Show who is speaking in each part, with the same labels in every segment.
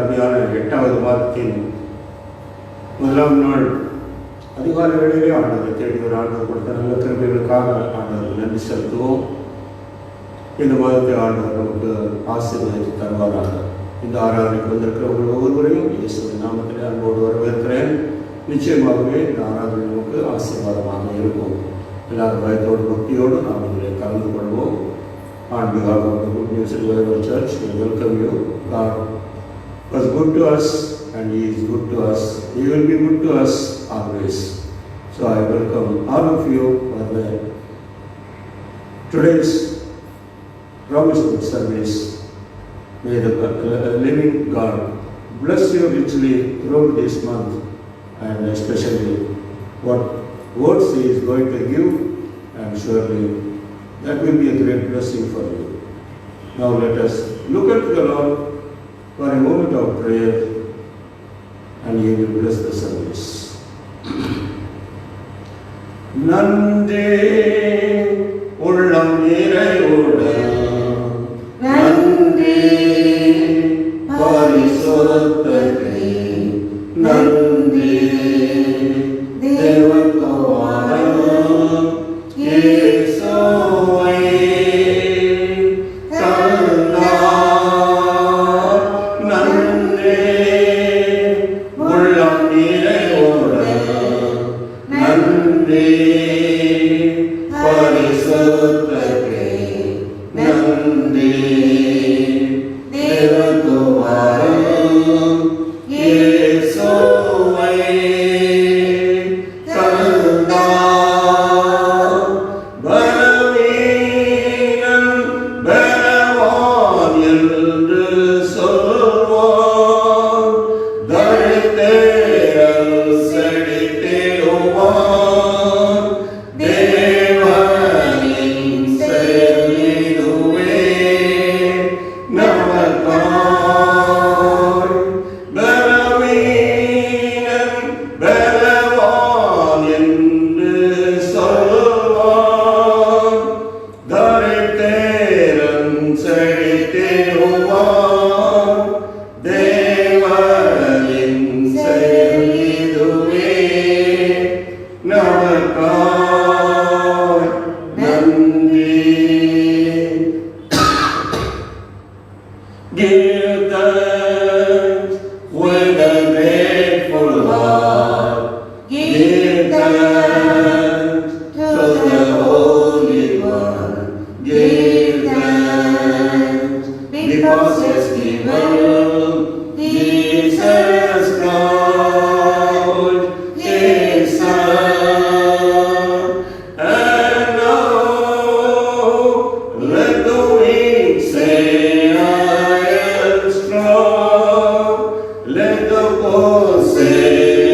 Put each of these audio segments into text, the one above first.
Speaker 1: அருமையான 8வது மாதத்தின் 1ஆம் நாள் அதிகாலை வேளையிலே ஆண்டவரை தேடி ஒரு ஆண்டவர் கொடுத்த நல்ல கிருபைகளுக்காக ஆண்டவருக்கு நன்றி செலுத்துவோம். இந்த மாதத்தை ஆண்டவர் நமக்கு ஆசீர்வதித்து தருவாராக. இந்த ஆராதனைக்கு வந்திருக்கிறவர்கள் ஒவ்வொருவரையும் இயேசுவின் நாமத்திலே அன்போடு வரவேற்கிறேன். நிச்சயமாகவே இந்த ஆராதனை நமக்கு ஆசீர்வாதமாக இருக்கும். எல்லாரும் பயத்தோடு பக்தியோடு நாம் இதில் கலந்து கொள்வோம். On behalf of the Good News Revival Church, we welcome you. God was good to us and He is good to us. He will be good to us always. So I welcome all of you for today's Promise Book service. May the living God bless you richly throughout this month, and especially what words He is going to give, and surely that will be a great blessing for you. Now let us look at the Lord for a moment of prayer, and He will bless the service. நன்றே உள்ளம் நிறைவுடன் நன்றி பரிசுத்தரே நன்றி தேவகுமாரா இயேசுவே தந்தார் நன்றி உள்ளம் நிறைவுடன் நன்றி பரிசுத்தரே நன்றி தேவகுமாரா இயேசுவே தந்தார் பலவீனன் பலவான் என்று சொல்வான் தரித்திரர் செழித்திடுவான் தேவனின் செயலிதுவே நமக்காய் பலவீனன் பலவான் என்று சொல்வான் தரித்திரன் செழித்திடுவான் தேவனின் செயலிதுவே நமக்காய் நன்றி. Give thanks with a grateful heart. Give thanks to the Holy One. Give thanks because His given Jesus Christ, His Son. And now let the weak say, I am strong. Let the poor say,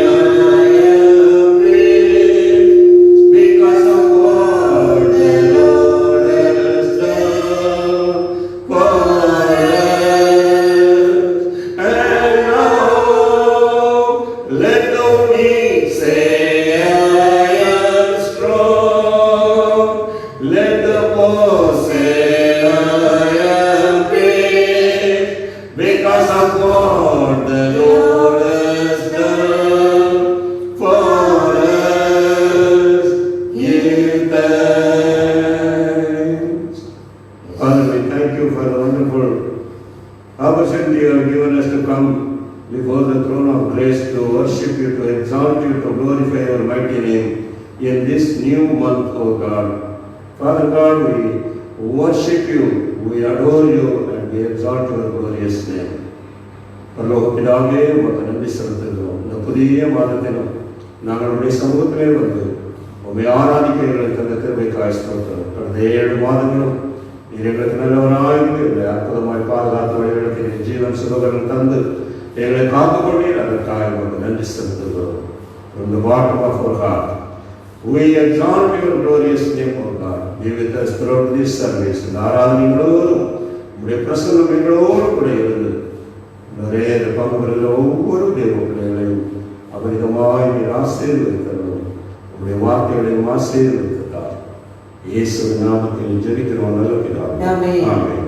Speaker 1: I am rich, because of what the Lord has done for us. And now let the weak say, I am strong. Let the poor say, I am rich, because of what the Lord has done for us. Give thanks. Father, we thank you for the wonderful opportunity you have given us to come before the throne of grace to worship you, to exalt you, to glorify your mighty name in this new month, O God. Father God, we worship you, we adore you, and we exalt your glorious name. பரலோக பிதாவே, உமக்கு நன்றி செலுத்துகிறோம். இந்த புதிய மாதத்திலும் நாங்கள் உடைய சமூகத்திலே வந்து உம்மை ஆராதிக்க எங்களுக்கு தந்த கிருபைக்காய் ஸ்தோத்திரம். கடந்த 7 மாதங்களும் நீர் எங்களுக்கு நல்லவராயிருந்து எங்களை அற்புதமாய் பாதுகாத்து வழிநடத்தின ஜீவன் சுகங்கள் தந்து எங்களை காத்துக்கொண்டீர். அதற்காக உமக்கு நன்றி செலுத்துகிறோம். From the bottom of our heart, we exalt your glorious name, O God. Be with us throughout this service. இந்த ஆராதனை முழுவதும் உடைய பிரசன்னம் எங்களோடு கூட இருந்து நிறைய பங்கு பெறுகிற ஒவ்வொரு தேவ பிள்ளைகளையும் அபரிதமாய் நீர் ஆசீர்வதித்தருளும். உடைய வார்த்தைகளையும் ஆசீர்வதித்தார். இயேசுவின் நாமத்தில் ஜெபிக்கிறோம் நல்ல பிதாவே. ஆமென்.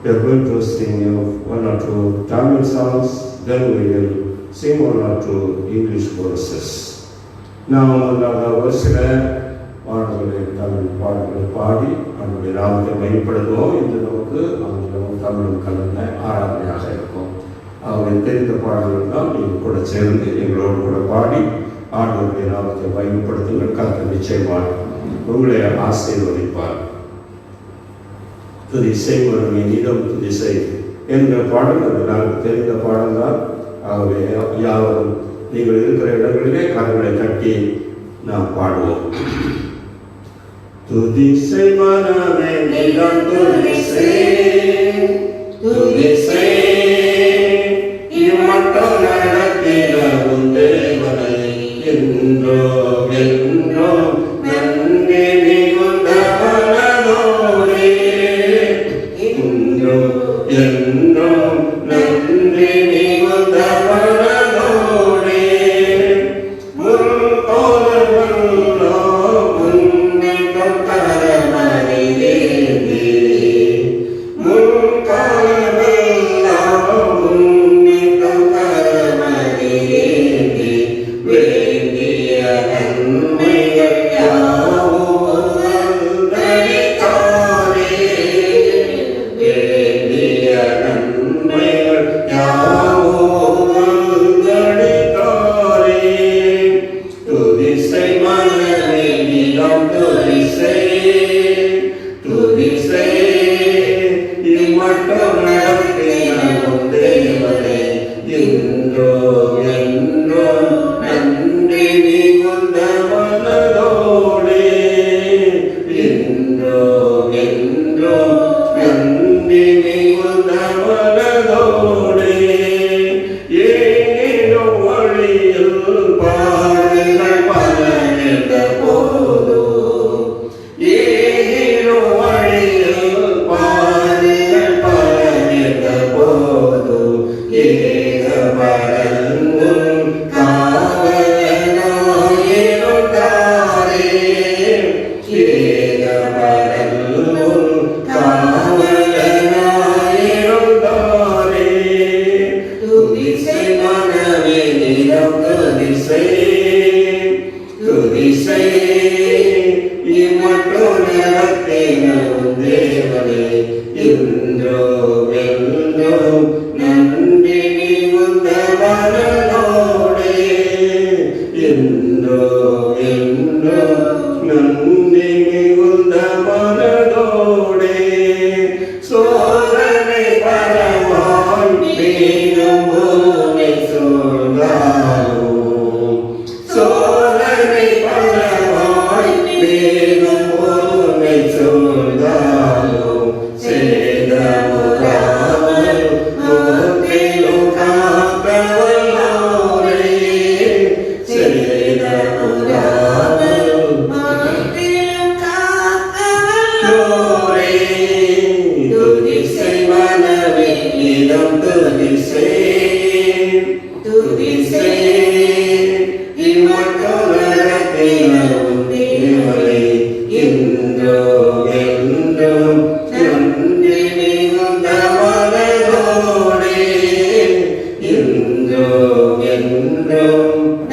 Speaker 1: We are going to sing one or two Tamil songs, then we will sing one or two English choruses. நாம் வருஷத்தில் பாடல்களை தமிழ் பாடல்களை பாடி நம்முடைய நாமத்தை மையப்படுத்துவோம். இது நமக்கு ஆங்கிலமும் தமிழும் கலந்த ஆராதனையாக இருக்கும். அவர்கள் தெரிந்த பாடல்கள் தான் நீங்கள் கூட சேர்ந்து எங்களோடு கூட பாடி ஆண்டவருடைய நாமத்தை மையப்படுத்துங்கள். கர்த்தர் நிச்சயமாக உங்களை ஆசீர்வதிப்பார். துதிசை வருமே நீதம் துதிசை என்ற பாடல் அது நாங்கள் தெரிந்த பாடல் தான். ஆகவே யாவரும் நீங்கள் இருக்கிற இடங்களிலே கரங்களை தட்டி நாம் பாடுவோம். துதிசை மனமே நீதம் துதிசை துதிசை இம்மட்டம் நடத்தின உன் தேவனை என்றோ என்றோ நன்றி மிகுந்த மனதோடே என்றோ என்றோ நன்றி மிகுந்த மனதோடே முன்கோலமெல்லாம் உன்னை தொட்டரமனை ஏந்தி முன்கோலமெல்லாம் உன்னை தொட்டரமனை ஏந்தி வேண்டிய நன்மைகள் யாவும் தனித்தானே வேண்டிய நன்மைகள் யாவும் தனித்தானே துதிசை மனமே நீதம் துதிசை துதிசை இம்மட்டம் நடத்தின உன் தேவனை என்றோ என்றோ நன்றி மிகுந்த மனதோடே என்றோ என்றோ நன்றி மிகுந்த மனதோடே ஏனோ வழியில் பாடுகள் பல நின்ற போதோ ஏனோ வழியில் பாடுகள் பல நின்ற போதோ ஏகமரங்கும் காவலனாயிருந்தாரே ஏகமரங்கும் காவலனாயிருந்தாரே துதிசை மனமே நீதம் துதிசை துதிசை இம்மட்டும் நடத்தின உன் தேவனை என்றோ என்றோ நன்றி மிகுந்த மனதோடே என்றோ என்றோ நன்றி மிகுந்த மனதோடே சோதனை பரவாய் மீண்டும் பூமி சூழ்ந்தாலும் சோதனை பரவாய் மீண்டும் பூமி சூழ்ந்தாலும் சேதமுறாமல் முற்றிலும் காக்கவல்லோரே சேதமுறாமல் முற்றிலும் காக்கவல்லோரே துதிசை மனமே நீதம் துதிசை துதிசை இம்மட்டம் நடத்தின உன் தேவனை என்றோ என்றோ நன்றி மிகுந்த மனதோடே என்றோ என்றோ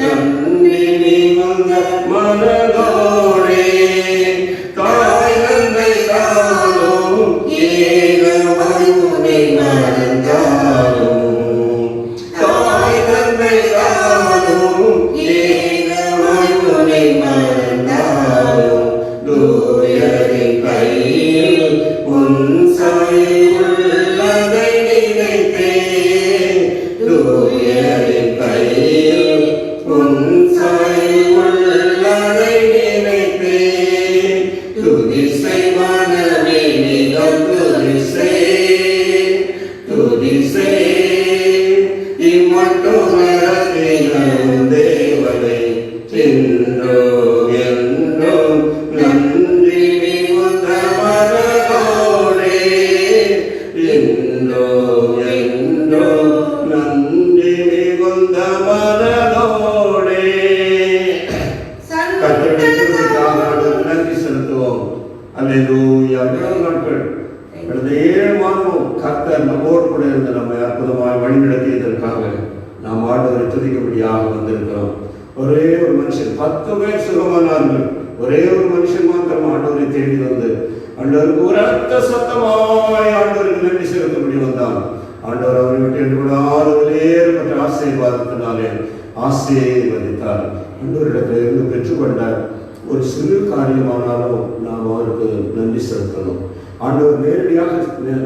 Speaker 1: நன்றி மிகுந்த மனதோடே தாய் தந்தை தானும் ஏகமாய் உன்னை மறந்தாலும் தாய் தந்தை தானும் ஏகமாய் உன்னை மறந்தாலும் தூயரின் கையில் உன் சாயல் உள்ளதை நினைத்தே தூயரின் கையில் உன் சாயல் உள்ளதை நினைத்தே துதிசை மனமே நீதம் துதிசை துதிசை இம்மட்டும் நடத்தின உன் தேவனை என்றோ என்றோ நன்றி மிகுந்த மனதோடே என்றோ என்றோ நன்றி மிகுந்த மனதோடே நன்றி செலுத்துவோம். அல்லேலூயா. நாட்கள் கடந்த 7 மாதமும் இருந்து நம்மை அற்புதமாய் வழிநடத்தியதற்காக நாம் ஆண்டவரை துதிக்கும்படியாக வந்திருக்கிறோம். ஒரே ஒரு மனுஷன் 10 பேர் சுகமானார்கள். ஒரே ஒரு மனுஷன் மாத்திரம் ஆண்டவரை தேடி வந்து ஆண்டவருக்கு ஒரு அர்த்த சத்தமாய் ஆண்டவருக்கு நன்றி செலுத்தபடி வந்தான். ஆண்டவர் அவரை விட்டு விடாத வெளியேறப்பட்ட ஆசீர்வாதத்தினாலே ஆசீர்வதித்தார். ஆண்டவரிடத்தில் இருந்து பெற்றுக்கொண்ட ஒரு சிறு காரியமானாலும் நாம் அவருக்கு நன்றி செலுத்தணும். ஆண்டவர் நேரடியாக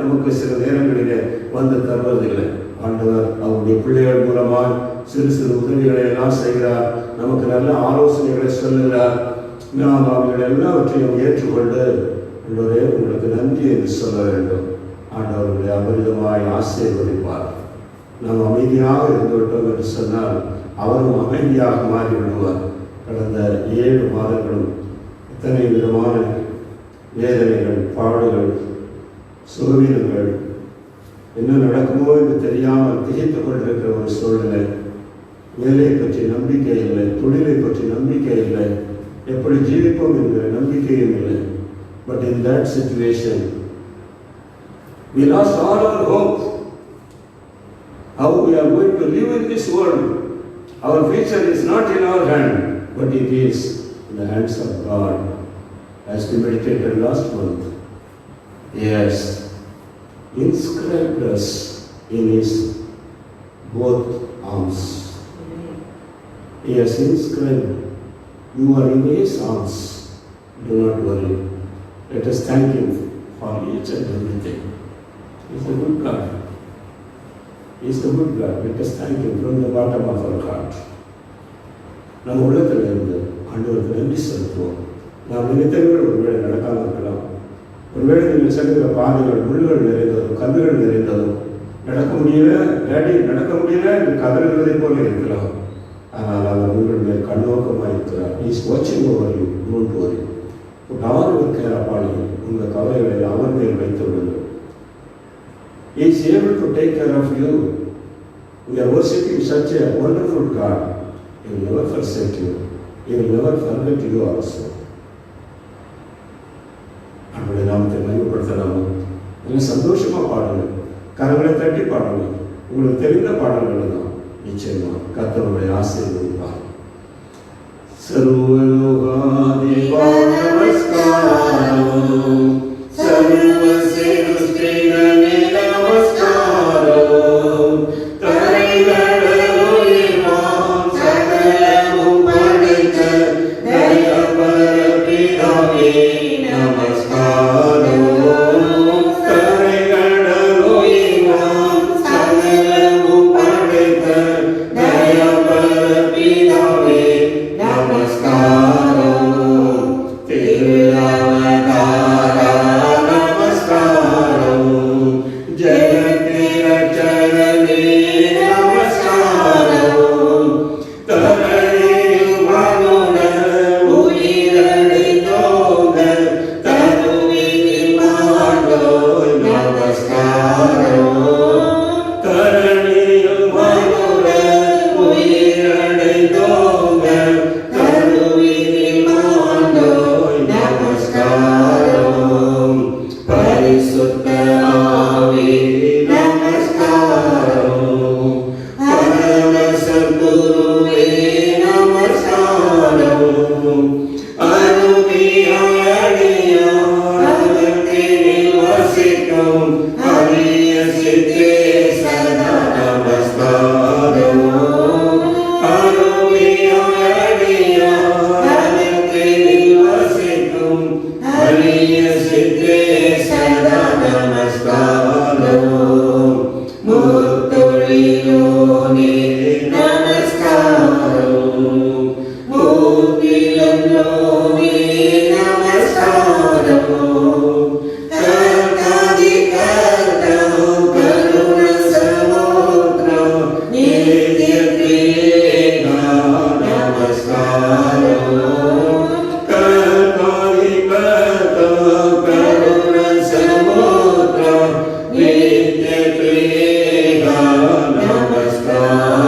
Speaker 1: நமக்கு சில நேரங்களிலே வந்து தருவதில்லை. ஆண்டவர் அவருடைய பிள்ளைகள் மூலமாக சிறு சிறு உதவிகளை எல்லாம் செய்கிறார். நமக்கு நல்ல ஆலோசனைகளை சொல்லுகிறார். நாம் அவர்கள் எல்லாவற்றையும் ஏற்றுக்கொண்டு ஆண்டவரே உங்களுக்கு நன்றி என்று சொல்ல வேண்டும். ஆண்டவர்களை அபரிதமாய் ஆசீர்வதிப்பார். நாம் அமைதியாக இருந்து விட்டோம் என்று சொன்னால் அவரும் அமைதியாக மாறி விடுவார். கடந்த 7 மாதங்களும் எத்தனை விதமான வேதனைகள், பாடுகள், சுகவீனங்கள், என்ன நடக்குமோ என்று தெரியாமல் திகைத்துக் கொண்டிருக்கிற ஒரு சூழ்நிலை. வேலையை பற்றி நம்பிக்கை இல்லை, தொழிலை பற்றி நம்பிக்கை இல்லை, எப்படி ஜீவிப்போம் என்கிற நம்பிக்கையும் இல்லை. But in that situation we lost all our hope. How we are going to live in this world? Our future is not in our hand, but it is in the hands of God. As we meditated last month, yes, inscribed us in His both arms. He has inscribed, you are in His arms. Do not worry. Let us thank Him for each and everything. He is a good God. He is a good God. Let us thank Him from the bottom of our heart. நம் உள்ளத்தில் இருந்து ஆண்டவருக்கு நன்றி செலுத்துவோம். நாம் நினைத்தவர்கள் ஒருவேளை நடக்காமல் இருக்கலாம். ஒருவேளை நீங்கள் செல்கிற பாதைகள் முள்ளுகள் நிறைந்ததும் கல்லுகள் நிறைந்ததும் நடக்க முடியல, டேடி நடக்க முடியல என்று கதறுவதை போல இருக்கலாம். ஆனால் அவர் உங்கள் மேல் கண்ணோக்கமாக இருக்கிறார். He is watching over you. Don't worry. Put all your care upon Him. உங்கள் கவலைகளை அவர் மேல் வைத்து விடுங்கள். He is able to take care of you. We are worshiping such a wonderful God. He will never forsake you. He will never forget you also. அவருடைய நாமத்தை மகிமைப்படுத்தலாமா? நல்ல சந்தோஷமாக பாடுங்க, கரங்களை தட்டி பாடுங்க. உங்களுக்கு தெரிந்த பாடல்கள் தான். நிச்சயமா கர்த்தருடைய ஆசீர்வதிப்பார். சர்வலோகாதிபா நமஸ்காரம், சர்வ சிருஷ்டிகளே நமஸ்காரம், தரைகளோயிவாம் சகலமும் படைத்த தயபர பிதாவே நமஸ்காரம், தரைகளோயிவாம் சகலமும் படைத்த தயபர பிதாவே நமஸ்காரம், திருஅவதாரா நமஸ்காரம், ஜெகத்தி ரட்சகனே நமஸ்காரம், தரணியில் மனுட உயிரடைந்தோங்க தருவினில் மாண்டோய் நமஸ்காரம், தரணியில் மனுட உயிரடைந்தோங்க தருவினில் மாண்டோய் நமஸ்காரம், பரிசுத்த ஆவி நமஸ்காரம், பரமசத்குருவே நமஸ்காரம், அருமையாடியார் வசிக்கும் அரிய சித்தே சதா நமஸ்காரம், அருமையாடியார் வசிக்கும் அரிய சித்தே சதா நமஸ்காரம், முத்தொழியோனே நமஸ்காரம், மூக்கிலோனே நமஸ்காரம், கர்த்தாதி கர்த்தா கருண சமுத்திரம் நித்ய பிரியேகா நமஸ்காரம், கர்த்தாதி கர்த்தா கருண சமுத்திரம் நித்ய பிரியேகா நமஸ்காரம்.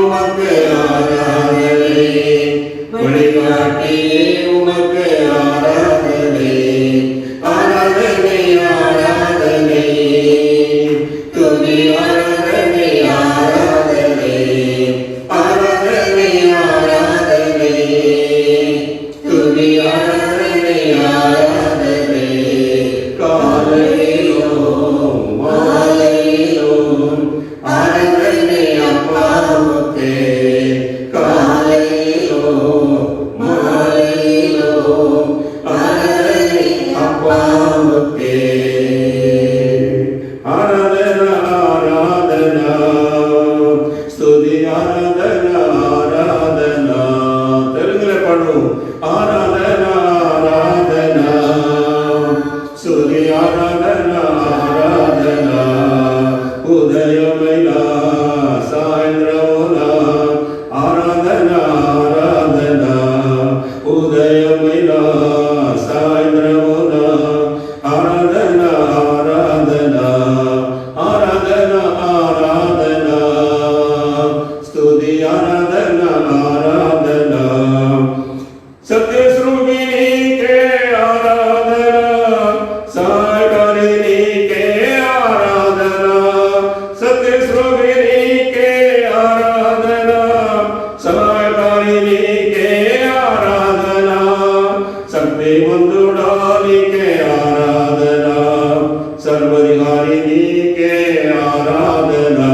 Speaker 2: உமக்கு
Speaker 1: स्रोगिनीके आराधना, सहायकारिणीके आराधना, शक्तिमंदुडालिके आराधना, सर्वाधिकारिणीके आराधना,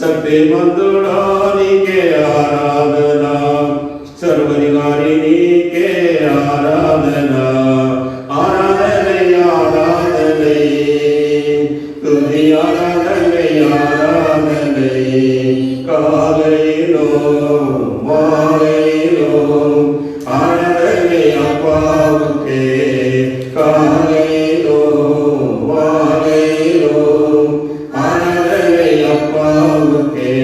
Speaker 1: शक्तिमंदुडालिके आराधना, सर्वाधिकारिणीके आराधना, आराधने आराधने, तुझी आराधने आराधने, कालैलो मालैलो, आराधने अप्पावुके, कालैलो मालैलो, आराधने अप्पावुके,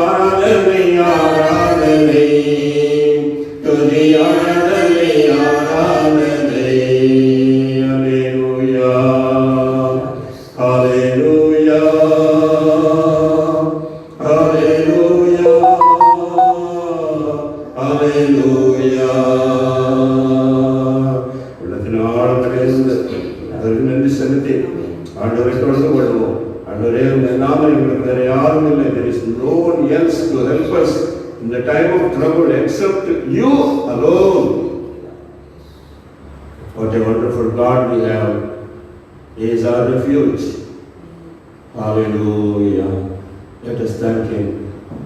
Speaker 1: आराधने आराधने, तुझी आराधने आराधने, हालेलुया, हालेलुया, हालेलुया, हालेलुया. உள்ளத்தின் ஆழத்திலிருந்து அதற்கு நன்றி செலுத்தி ஆண்டவரை தொடர்ந்து கொள்வோம். ஆண்டவரே, உங்கள் நாமம் எங்களுக்கு வேற யாரும் இல்லை. There is no one else to help us in the time of trouble except you alone. What a wonderful God we have. He is our refuge. Hallelujah. Let us thank Him.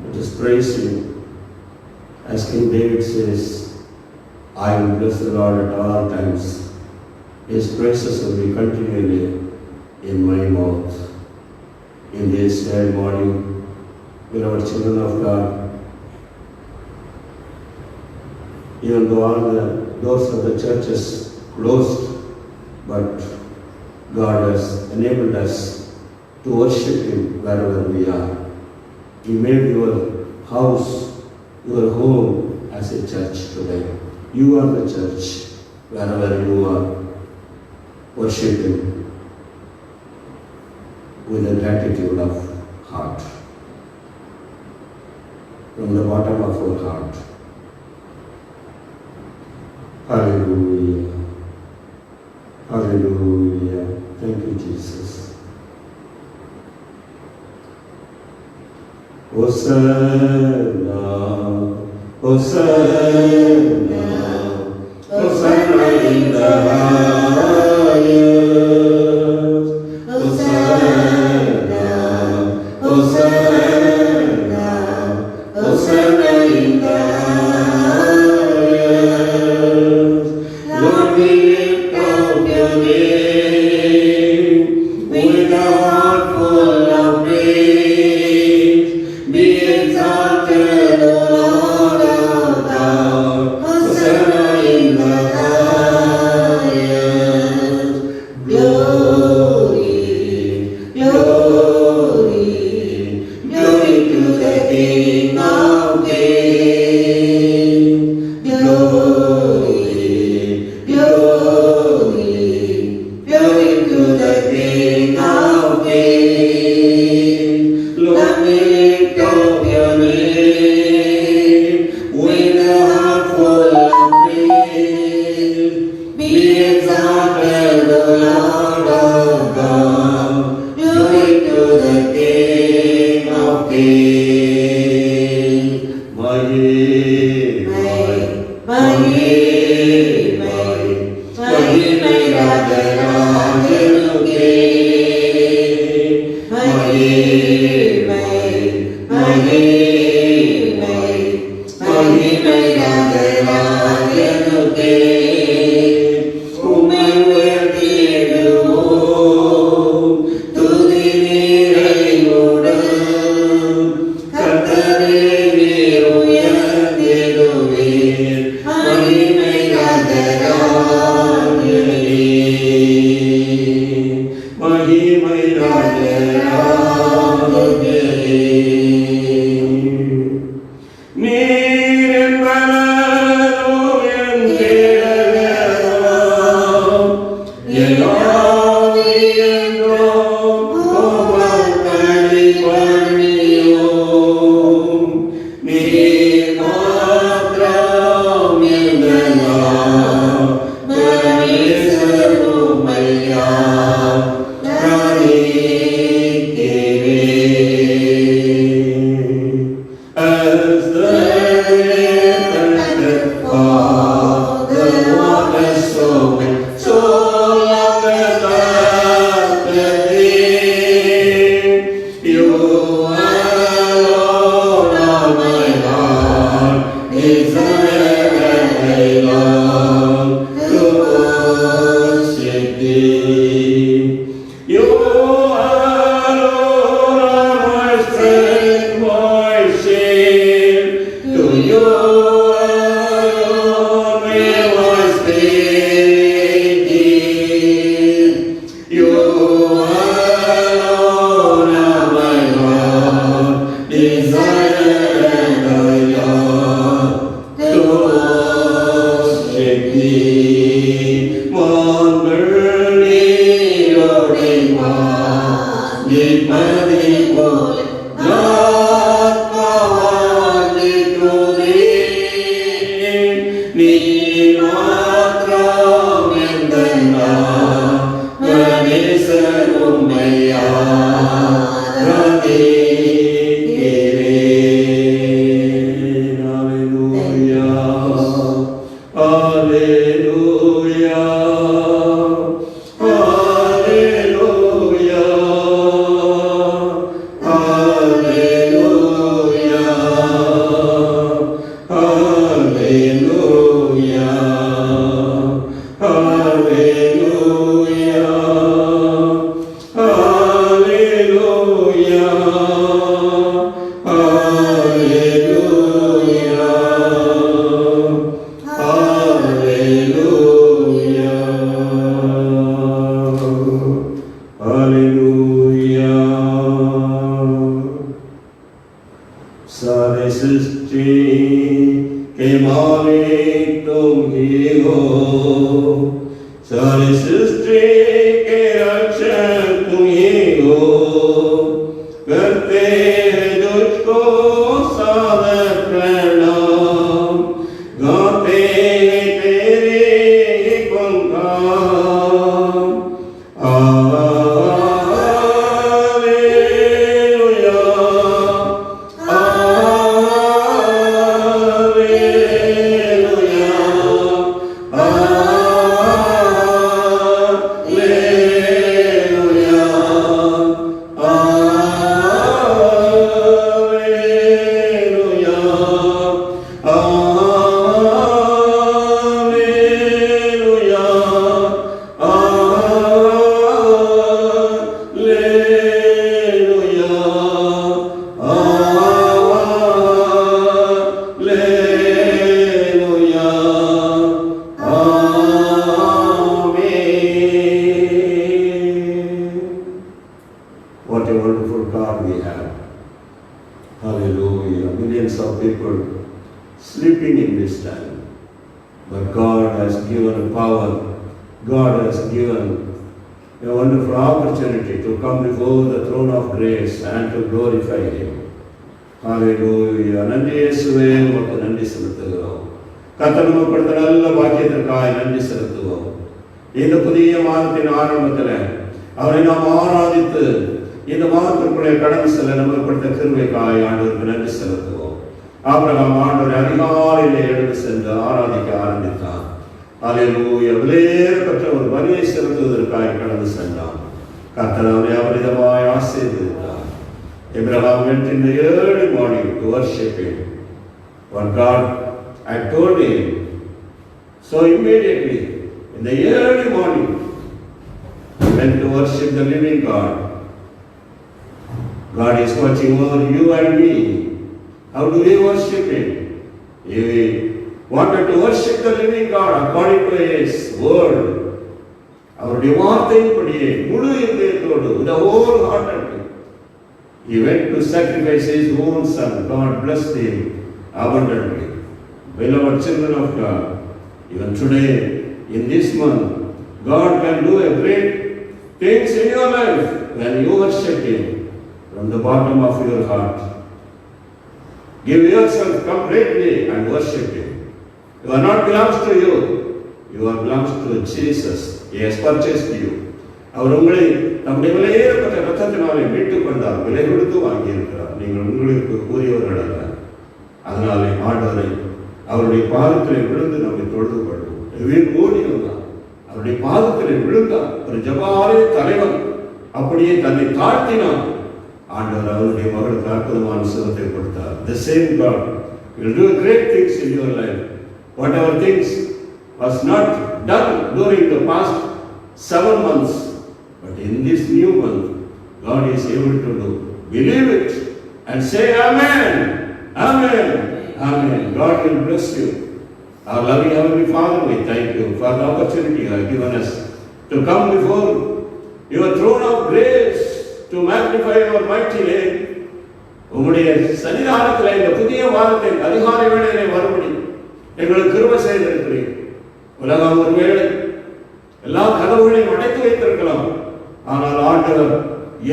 Speaker 1: Let us praise Him. As King David says, I will bless the Lord at all times. His praises will be continually in my mouth. In this very morning, beloved children of God, even though all the doors of the church is closed, but God has enabled us to worship Him wherever we are. He made your house, your home as a church today. You are the church wherever you are. Worship Him with a gratitude of heart, from the bottom of our heart. Hallelujah. Hallelujah. Thank you, Jesus. Hosanna, Hosanna, Hosanna in the highest. Hosanna, Hosanna, Hosanna in the highest. Lord, we lift up your name with a heart full of praise. Be exalted, O Lord our God. Hosanna in the highest. Glory, glory, glory to the King of Kings. Glory, glory, glory to the King of Kings. Lord, we lift up your name with a heart full of praise. Be exalted, O Lord our God. Glory to the King of Kings. alone are my heart, desire and I long to worship thee. You alone are my strength, my shield. To you alone will I speak thee. You alone are my heart, desire and I long to worship thee. Monberni Yorima, Nipadi Pole, Not Pawani to thee. Nimatram Endana, Manisarum Maya, Radhi Kiri. Hallelujah. Hallelujah. Hallelujah. Hallelujah. Hallelujah. Hallelujah. Hallelujah. Hallelujah. Hallelujah. सारे सृष्टि के मालिक तुम ही हो, सारे सृष्टि के रक्षक तुम ही हो, करते हैं तुझको सादर प्रणाम, गाते हैं तेरे गुणगान। What a wonderful God we have. Hallelujah. Millions of people sleeping in this time. But God has given a power. God has given a wonderful opportunity to come before the throne of grace and to glorify Him. Hallelujah. நன்றி இயேசுவே, உமக்கு நன்றி செலுத்துகிறோம். கர்த்தர் நமக்கு கொடுத்த நல்ல பாக்கியத்திற்காக நன்றி செலுத்துவோம். இந்த புதிய மாதத்தின் ஆரம்பத்தில் அவரை நாம் ஆராதித்து இந்த மாதத்திற்குள்ளே கடந்து செல்ல நமக்கு கொடுத்த கிருபைக்காக ஆண்டவருக்கு நன்றி செலுத்துவோம். ஆபிரகாம் ஆண்டவரை அதிகாலையிலே எழுந்து சென்று ஆராதிக்க ஆரம்பித்தான். ஹல்லேலூயா. விலையேறப்பட்ட ஒரு பலியை செலுத்துவதற்காக கடந்து சென்றான். கர்த்தர் அவனை அபரிதமாய் ஆசீர்வதித்தார். Abraham went in the early morning to worship Him. What God had told him. So immediately, in the early morning, he went to worship the living God. God is watching over you and me. How do we worship Him? He wanted to worship the living God according to His word. அவருடைய வார்த்தையின்படியே முழு இதயத்தோடு, with the whole heart, he went to sacrifice his own son. God blessed him abundantly. Beloved children of God, even today, in this month, God can do a great things in your life when you worship Him from the bottom of your heart. Give yourself completely and worship Him. You are not belongs to you. You are belongs to Jesus. He has purchased you. அவர் உங்களை நம்முடைய விலையேறப்பட்ட ரத்தத்தினாலே மீட்டுக் கொண்டார். விலை கொடுத்து வாங்கியிருக்கிறார். நீங்கள் உங்களுக்கு கூறியவர்கள் அல்ல. அதனாலே ஆண்டவரை அவருடைய பாதத்திலே விழுந்து நம்மை தொழுது கொள்வோம். வீண் ஓடி வந்தார், அவருடைய பாதத்திலே விழுந்தார். ஒரு ஜபாலே தலைவன் அப்படியே தன்னை தாழ்த்தினான். ஆண்டவர் அவருடைய மகளுக்கு அற்புதமான சுகத்தை கொடுத்தார். The same God will do great things in your life. Whatever things was not done during the past 7 months, but in this new month, God is able to do. Believe it and say Amen. Amen. Amen. God will bless you. Our loving Heavenly Father, we thank you for the opportunity you have given us to come before your throne of grace to magnify your mighty name. உம்முடைய சன்னிதானத்தில் இந்த புதிய வாரத்தின் அதிகாலை வேளையிலே வரும்படி எங்களுக்கு கிருபை செய்திருக்கிறீர். உலகம் ஒருவேளை எல்லா கதவுகளையும் அடைத்து வைத்திருக்கலாம், ஆனால் ஆண்டவர்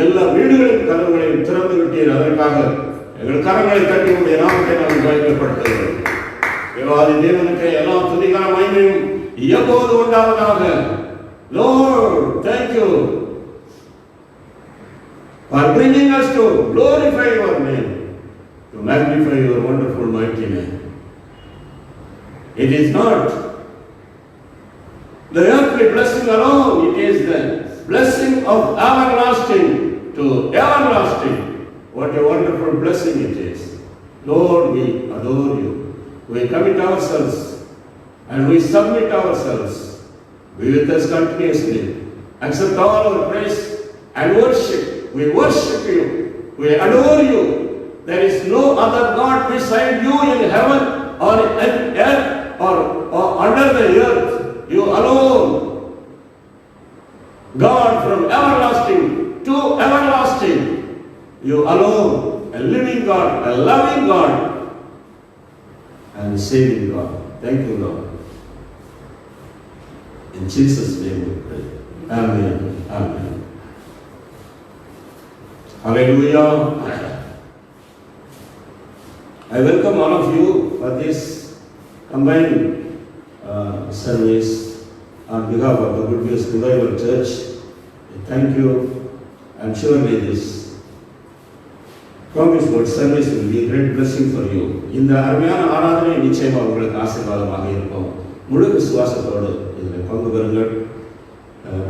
Speaker 1: எல்லா வீடுகளின் கதவுகளையும் திறந்து விட்டீர். அதற்காக எங்கள் கரங்களை தட்டி உடைய நாமத்தை நாங்கள் பயன்படுத்துகிறோம். தேவாதி தேவனுக்கு எல்லா துதிகார மகிமையும் எப்போது உண்டாவதாக. Lord, thank you for bringing us to glorify your name, to magnify your wonderful mighty name. It is not the earthly blessing alone, it is the blessing of everlasting to everlasting. What a wonderful blessing it is. Lord, we adore you. We commit ourselves and we submit ourselves. Be with us continuously. Accept all our praise and worship. We worship you. We adore you. There is no other God beside you in heaven or in earth or under the earth. You alone. God from everlasting to everlasting. You alone. A living God, a loving God, and saving God. Thank you, Lord. In Jesus' name we pray. Amen. Amen. Hallelujah. I welcome all of you for this combined service on behalf of the Good News Revival Church. Thank you, and surely this promise word service will be a great blessing for you. இந்த அருமையான ஆராதனை நிச்சயமாக உங்களுக்கு ஆசீர்வாதமாக இருக்கும். முழு விசுவாசத்தோடு இதில் பங்கு பெறுங்கள்.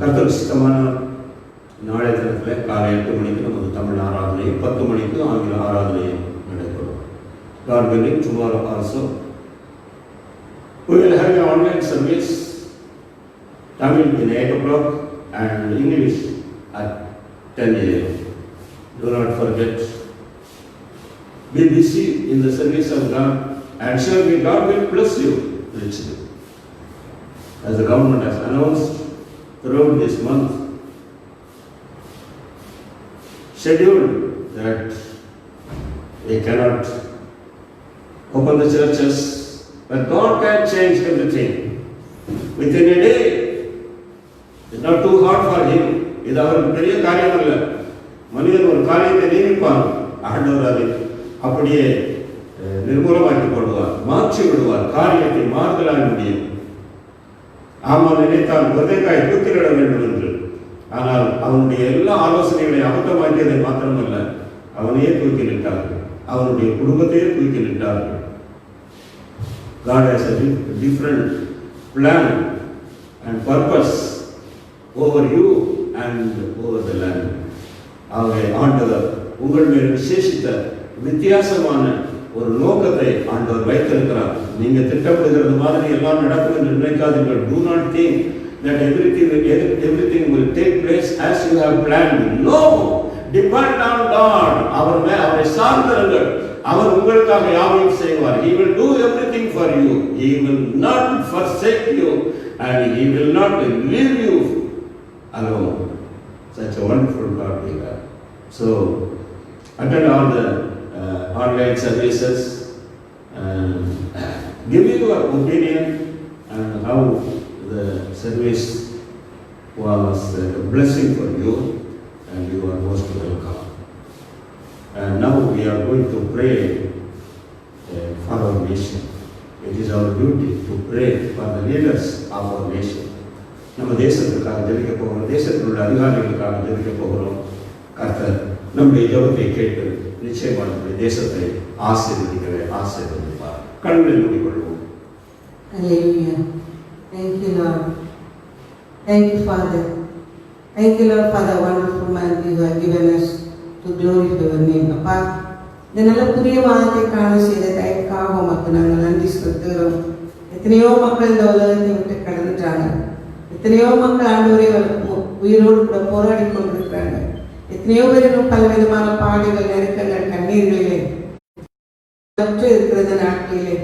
Speaker 1: கர்த்தருக்கு சித்தமான நாளைய தினத்தில் காலை 8 மணிக்கு நமது தமிழ் ஆராதனையும் 10 மணிக்கு ஆங்கில ஆராதனையும் நடைபெறும். God willing, tomorrow also we will have an online service, Tamil in 8 o'clock and English at 10 a.m. Do not forget. Be busy in the service of God, and surely God will bless you richly. As the government has announced throughout this month, scheduled that we cannot open the churches, but God can change everything within a day. It's not too hard for him. இது அவருக்கு பெரிய காரியம் அல்ல. மனிதன் ஒரு காரியத்தை நியமிப்பான், ஆண்டவர் அதை அப்படியே நிர்மூலமாக்கி போடுவார், மாற்றி விடுவார், காரியத்தை மாறுதலாக முடியும். ஆமாம், நினைத்தான் முருங்கைக்காய் தூக்கிலிட வேண்டும் என்று. ஆனால் அவனுடைய எல்லா ஆலோசனைகளையும் அபத்தமாக்கியதை மாத்திரமல்ல, அவனையே தூக்கிலிட்டார்கள், அவனுடைய குடும்பத்தையே தூக்கிலிட்டார்கள். God has a different plan and purpose over you and over the land. ஆகவே ஆண்டவர் உங்கள் மேல் விசேஷித்த வித்தியாசமான ஒரு நோக்கத்தை ஆண்டவர் வைத்திருக்கிறார். நீங்க திட்டமிடுகிறது மாதிரி எல்லாம் நடக்கும் என்று நினைக்காதீர்கள். Do not think that everything will take place as you have planned. No, depend on God. அவரை சார்ந்திருங்கள். அவர் உங்களுக்காக யாவையும் செய்வார். He will do everything for you. He will not forsake you and he will not leave you alone. Such a wonderful God we have. So attend all the online services and give your opinion on how the service was a blessing for you, and you are most welcome. And now we are going to pray for our nation. It is our duty to pray for the leaders of our nation. நம்ம தேசத்துக்காக ஜெபிக்க போகிறோம், தேசத்தில் உள்ள அதிகாரிகளுக்காக ஜெபிக்க போகிறோம். கர்த்தர் நம்முடைய ஜெபத்தை கேட்டு நிச்சயமாக நம்முடைய தேசத்தை ஆசீர்வதிப்பார். கண்களை மூடிக்கொள்வோம்.
Speaker 2: Hallelujah. Thank you, Lord. Thank you, Father. Thank you, Lord, for the wonderful month you have given us to glorify your name. அப்பா இந்த நல்ல புதிய மாதத்தை காண செய்த தயவுக்காக உமக்கு நாங்கள் நன்றி செலுத்துகிறோம். எத்தனையோ மக்கள் இந்த உலகத்தை விட்டு கடந்துட்டாங்க. எத்தனையோ மக்கள் ஆண்டவரே உயிரோடு கூட போராடி கொண்டிருக்கிறாங்க. எத்தனையோ பேர் இன்னும் பலவிதமான பாடுகள், நெருக்கங்கள், கண்ணீர்களிலே இருக்கிறது நாட்களிலே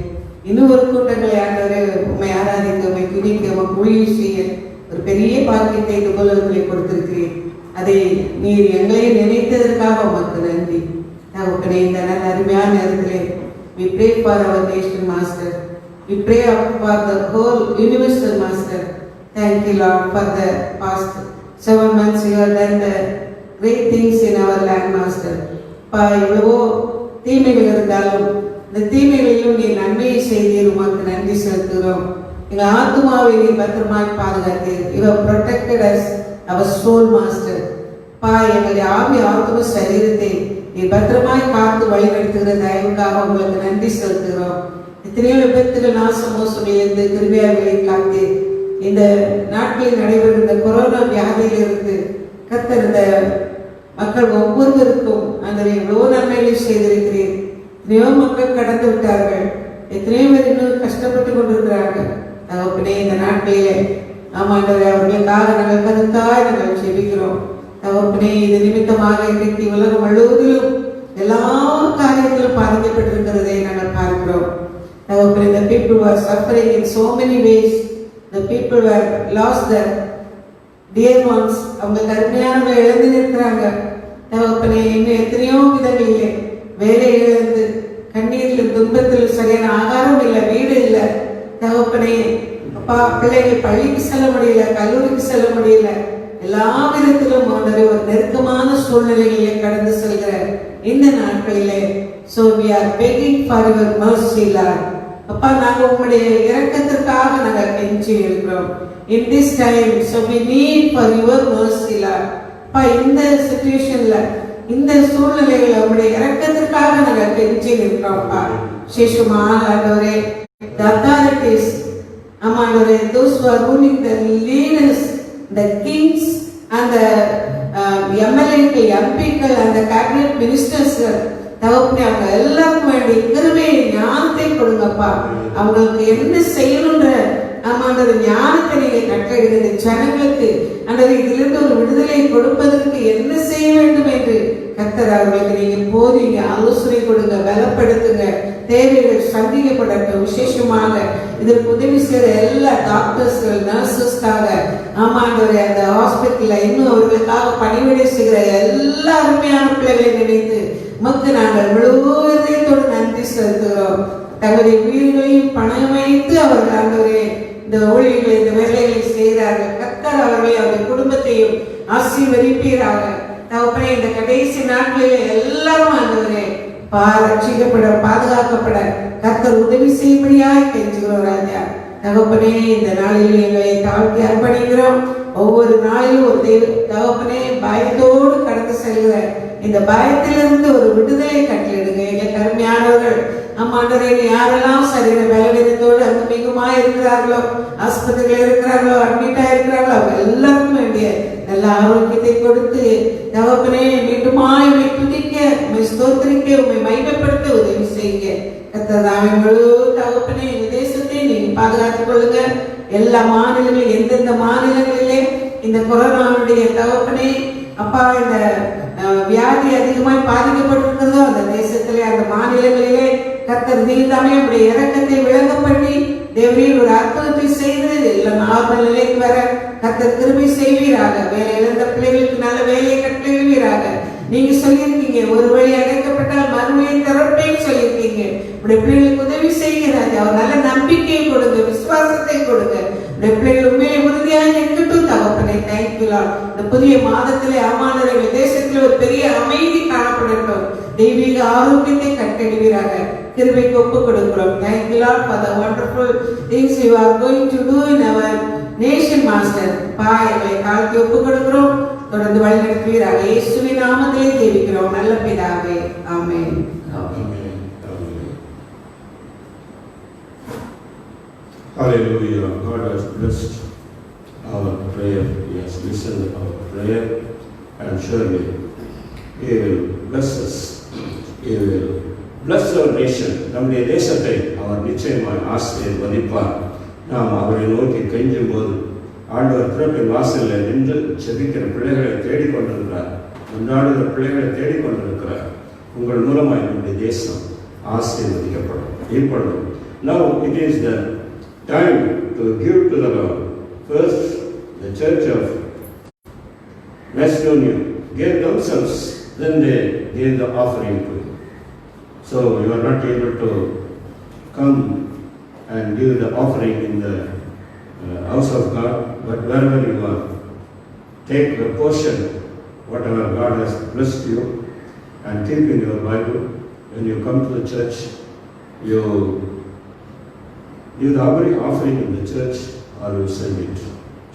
Speaker 2: இன்னும் ஒரு கூட்டங்களை ஆண்டவரே உண்மை ஆராதிக்க, உண்மை துணிக்க, உண்மை ஊழியம் செய்ய ஒரு பெரிய பாக்கியத்தை இந்த உலகத்திலே கொடுத்திருக்கிறேன். அதை நீர் எங்களை நினைத்ததற்காக உமக்கு நன்றி. தகப்பனே, இந்த நல்ல அருமையான நேரத்திலே we pray for our nation master, we pray for the whole universal master. Thank you Lord for the past 7 months you have done the great things in our land master. எவ்வளவோ தீமைகள் இருந்தாலும் இந்த தீமைகளிலும் நீ நன்மையை செய்தீர், உமக்கு நன்றி செலுத்துகிறோம். எங்கள் ஆத்மாவை நீ பத்திரமாய் பாதுகாத்தீர். You have protected us, our soul master. எங்களுடைய ஆவி ஆத்ம சரீரத்தை நீ பத்திரமாய் காத்து வழிநடத்துகிற தயவுக்காக உங்களுக்கு நன்றி செலுத்துகிறோம். எத்தனையோ விபத்துகள், நாச மோசமிலிருந்து கிருபையாகளை காத்து இந்த நாட்டில் நடைபெறுகிற கொரோனா வியாதியிலிருந்து கர்த்தர் இந்த மக்கள் ஒவ்வொருவருக்கும் அந்த எவ்வளோ நன்மைகளை செய்திருக்கிறேன். எத்தனையோ மக்கள் கடந்து விட்டார்கள், எத்தனையோ பேர் இன்னும் கஷ்டப்பட்டு கொண்டிருக்கிறார்கள். தகப்பனே, இந்த நாட்டிலே ஆமாண்டவரே அவர்களுக்காக நாங்கள் கருத்தாய் நாங்கள் ஜெபிக்கிறோம். தகப்பனே, இது நிமித்தமாக இன்றைக்கு உலகம் முழுவதிலும் எல்லா காரியத்திலும் பாதிக்கப்பட்டிருக்கிறதை நாங்கள் பார்க்கிறோம். தகப்பனே, the people were suffering in so many ways. The people were lost their dear ones. அவங்க கருமையானவங்க இழந்து நிற்கிறாங்க. தகப்பனே, இன்னும் எத்தனையோ விதங்களிலே வேலை இழந்து கண்ணீரில் துன்பத்தில் சரியான ஆகாரம் இல்லை, வீடு இல்லை. தகப்பனே அப்பா, பிள்ளைகள் பள்ளிக்கு செல்ல முடியல, கல்லூரிக்கு செல்ல முடியல. எல்லா விதத்திலும் ஒரு நெருக்கமான சூழ்நிலையிலே கடந்து செல்கிற இந்த நாட்களிலே so we are begging for your mercy Lord. அப்பா, நாங்கள் உங்களுடைய இரக்கத்திற்காக நாங்கள் கெஞ்சி இருக்கிறோம். In this time so we need for your mercy Lord. அப்பா, இந்த சிச்சுவேஷன்ல இந்த சூழ்நிலையில உங்களுடைய இரக்கத்திற்காக நாங்கள் கெஞ்சி இருக்கிறோம்ப்பா. விசேஷமாக ஆண்டவரே the authorities, ஆமாண்டவரே, those who are ruling, the leaders, the kings and the MLA, MPக்கள் and the cabinet ministers, தகப்பனே அவங்க எல்லாருக்கும் வேண்டிய கிருபையை ஞானத்தை கொடுங்கப்பா. அவங்களுக்கு என்ன செய்யணுன்ற ஆமாண்டவர் ஞானத்தை நீங்க கட்டளையிடுங்க. ஜனங்களுக்கு ஆண்டவர் இதிலிருந்து ஒரு விடுதலை கொடுப்பதற்கு என்ன செய்ய வேண்டும் என்று கர்த்தர் அவர்களுக்கு நீங்க போதீங்க, ஆலோசனை கொடுங்க, பலப்படுத்துங்க. தேவைகள் சந்திக்கப்படட்டும். விசேஷமாக இதற்கு உதவி செய்கிற எல்லா டாக்டர்ஸ்கள், நர்சஸ்க்காக ஆமாண்டவரை அந்த ஹாஸ்பிட்டல்ல இன்னும் அவர்களுக்காக பணிவிடை செய்கிற எல்லா அருமையான பிள்ளைகளை நினைத்து மக்கு நாங்கள் முழுவதையத்தோடு நன்றி செலுத்துகிறோம். தங்களுடைய வீடுகளையும் பணம் வைத்து அவர்கள் ஆண்டவரே இந்த ஊழியர்களை, இந்த வேலைகளை செய்கிறார்கள். கர்த்தர் அவர்களை அவருடைய குடும்பத்தையும் ஆசீர்வதிப்பீராக. தகப்பனே, இந்த கடைசி நாட்களிலே எல்லாரும் ஆண்டவரே ரட்சிக்கப்பட, பாதுகாக்கப்பட கர்த்தர் உதவி செய்யும்படியாய் கெஞ்சுகிறோம் ராஜா. தகப்பனே, இந்த நாளில் எங்களை தாழ்த்தி அர்ப்பணிக்கிறோம். ஒவ்வொரு நாளிலும் ஒரு தகப்பனே பயத்தோடு கடந்து செல்கிற இந்த பயத்திலிருந்து ஒரு விடுதலை கட்டளிடுங்க. எங்கள் கருமையானவர்கள் ஆமாண்டவரே, யாரெல்லாம் சரீர பலவீனத்தோடு அங்கு மிகுமாய் இருக்கிறார்களோ, ஆஸ்பத்திரியில் இருக்கிறார்களோ, அட்மிட்டா இருக்கிறார்களோ, அவங்க எல்லாருக்கும் வேண்டிய நல்ல ஆரோக்கியத்தை கொடுத்து தகப்பனே மீண்டுமாய் உம்மை துதிக்க, உம்மை ஸ்தோத்திரிக்க, உம்மை மகிமைப்படுத்த உதவி செய்யுங்க. கர்த்தர் முழு தகப்பனே இந்த தேசத்தை நீங்க பாதுகாத்துக் கொள்ளுங்க. எல்லா மாநிலங்களிலும், எந்தெந்த மாநிலங்களிலே இந்த கொரோனாவுடைய தகப்பனே அப்பா இந்த வியாதி அதிகமாய் பாதிக்கப்பட்டிருக்கிறதோ அந்த தேசத்திலே, அந்த மாநிலங்களிலே கர்த்தர் நீர்தாமே உடைய இரக்கத்தை விளங்க பண்ணி தேவரீர் ஒரு அற்புதத்தை செய்து எல்லாம் நார்மல் நிலைக்கு வர கர்த்தர் கிருபை செய்வீராக. வேலை இழந்த பிள்ளைகளுக்கு நல்ல வேலையை கட்டளையிடுவீராக. நீங்க சொல்லியிருக்கீங்க, ஒரு வழி அடைக்கப்பட்டால் மறுமையை திறப்பேன்னு சொல்லியிருக்கீங்க. உடைய பிள்ளைகளுக்கு உதவி செய்கிறாரு. அவர் நல்ல நம்பிக்கையை கொடுங்க, விசுவாசத்தை கொடுங்க. உடைய பிள்ளைகள் உண்மையை உறுதியாக இருக்கட்டும் தகப்பனே. Thank you Lord. இந்த புதிய மாதத்திலே ஆமாண்டவர்கள் தேசத்தில் ஒரு பெரிய அமைதி காணப்படட்டும். தெய்வீக ஆரோக்கியத்தை கட்டளிடுவீராக. கிருபைக்கு ஒப்பு கொடுக்கிறோம். Thank you Lord for the wonderful things you are going to do in our nation master. எங்களை காலத்தை ஒப்பு கொடுக்கிறோம். தொடர்ந்து வழி நடத்துவீராக. இயேசுவின் நாமத்திலே ஜெபிக்கிறோம் நல்ல பிதாவே. ஆமென்.
Speaker 1: Hallelujah. God has blessed our prayer. He has listened to our prayer, and surely He will will bless our nation. நம்முடைய தேசத்தை அவர் நிச்சயமாய் ஆசீர்வதிப்பார். நாம் அவரை நோக்கி கெஞ்சும் போது ஆண்டவர் திறப்பின் வாசலில் நின்று செபிக்கிற பிள்ளைகளை தேடிக்கொண்டிருக்கிறார். கொண்டாடுகிற பிள்ளைகளை தேடிக்கொண்டிருக்கிறார். உங்கள் மூலமாய் நம்முடைய தேசம் ஆசீர்வதிக்கப்படும். இப்பொழுது now it is the time to give to the Lord. First, the church of Macedonia gave themselves, then they gave the offering to him. So you are not able to come and give the offering in the house of God, but wherever you are, take the portion, whatever God has blessed you, and keep in your Bible. When you come to the church, you give the offering in the church or you send it.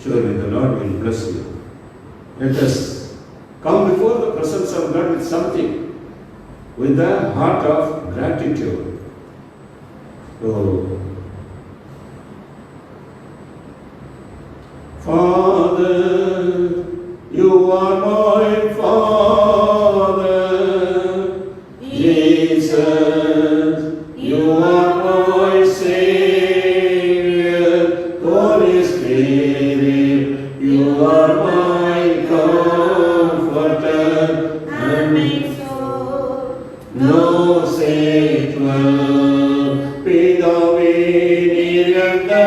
Speaker 1: Surely the Lord will bless you. Let us come before the presence of God with something, with the heart of gratitude. So, Father, you are my Father. Jesus, you are my Savior. Holy Spirit, you are my comforter and my soul. No Satan, Pidave Niranda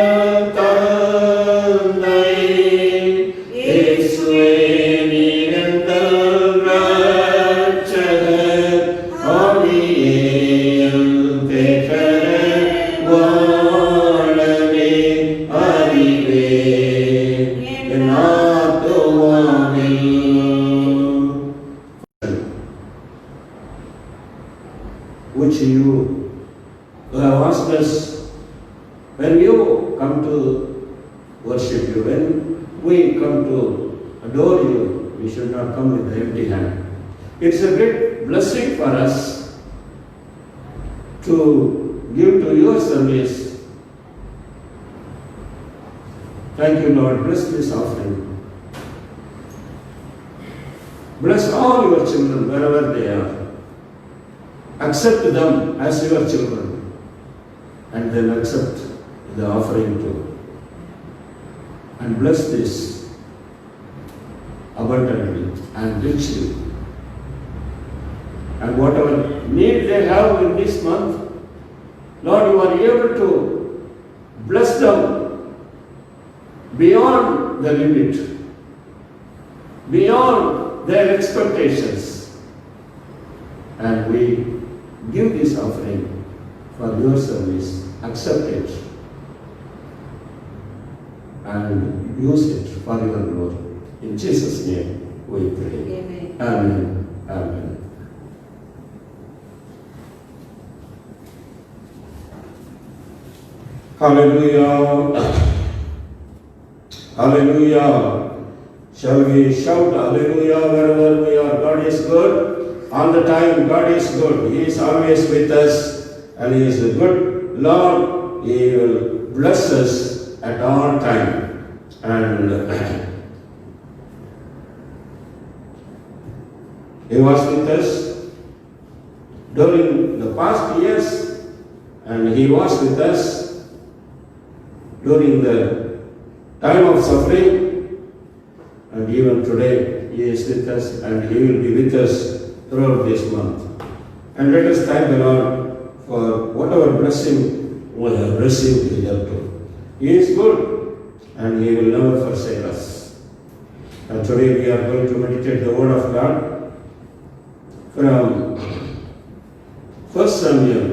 Speaker 1: Tandai, Yesue Niranda Ratchadar, Aviyam Tekare Valane Arive Enatuvamil. Which you have asked us, when you come to worship you, when we come to adore you, we should not come with the empty hand. It's a great blessing for us to give to your service. Thank you, Lord. Bless this offering. Bless all your children wherever they are. Accept them as your children, and then accept the offering too. And bless this abundantly and richly. And whatever need they have in this month, Lord, you are able to bless them beyond the limit, beyond their expectations. And we give this offering for your service. Accept it and use it for your glory. In Jesus' name we pray.
Speaker 2: Amen.
Speaker 1: Amen. Amen. Hallelujah. Hallelujah. Shall we shout hallelujah wherever we are? God is good. All the time God is good. He is always with us and He is a good Lord. He will bless us at all time. And He was with us during the past years, and He was with us during the time of suffering, and even today He is with us and He will be with us throughout this month. And let us thank the Lord for whatever blessing we have received hitherto. He is good and He will never forsake us. And today we are going to meditate the Word of God from 1 Samuel.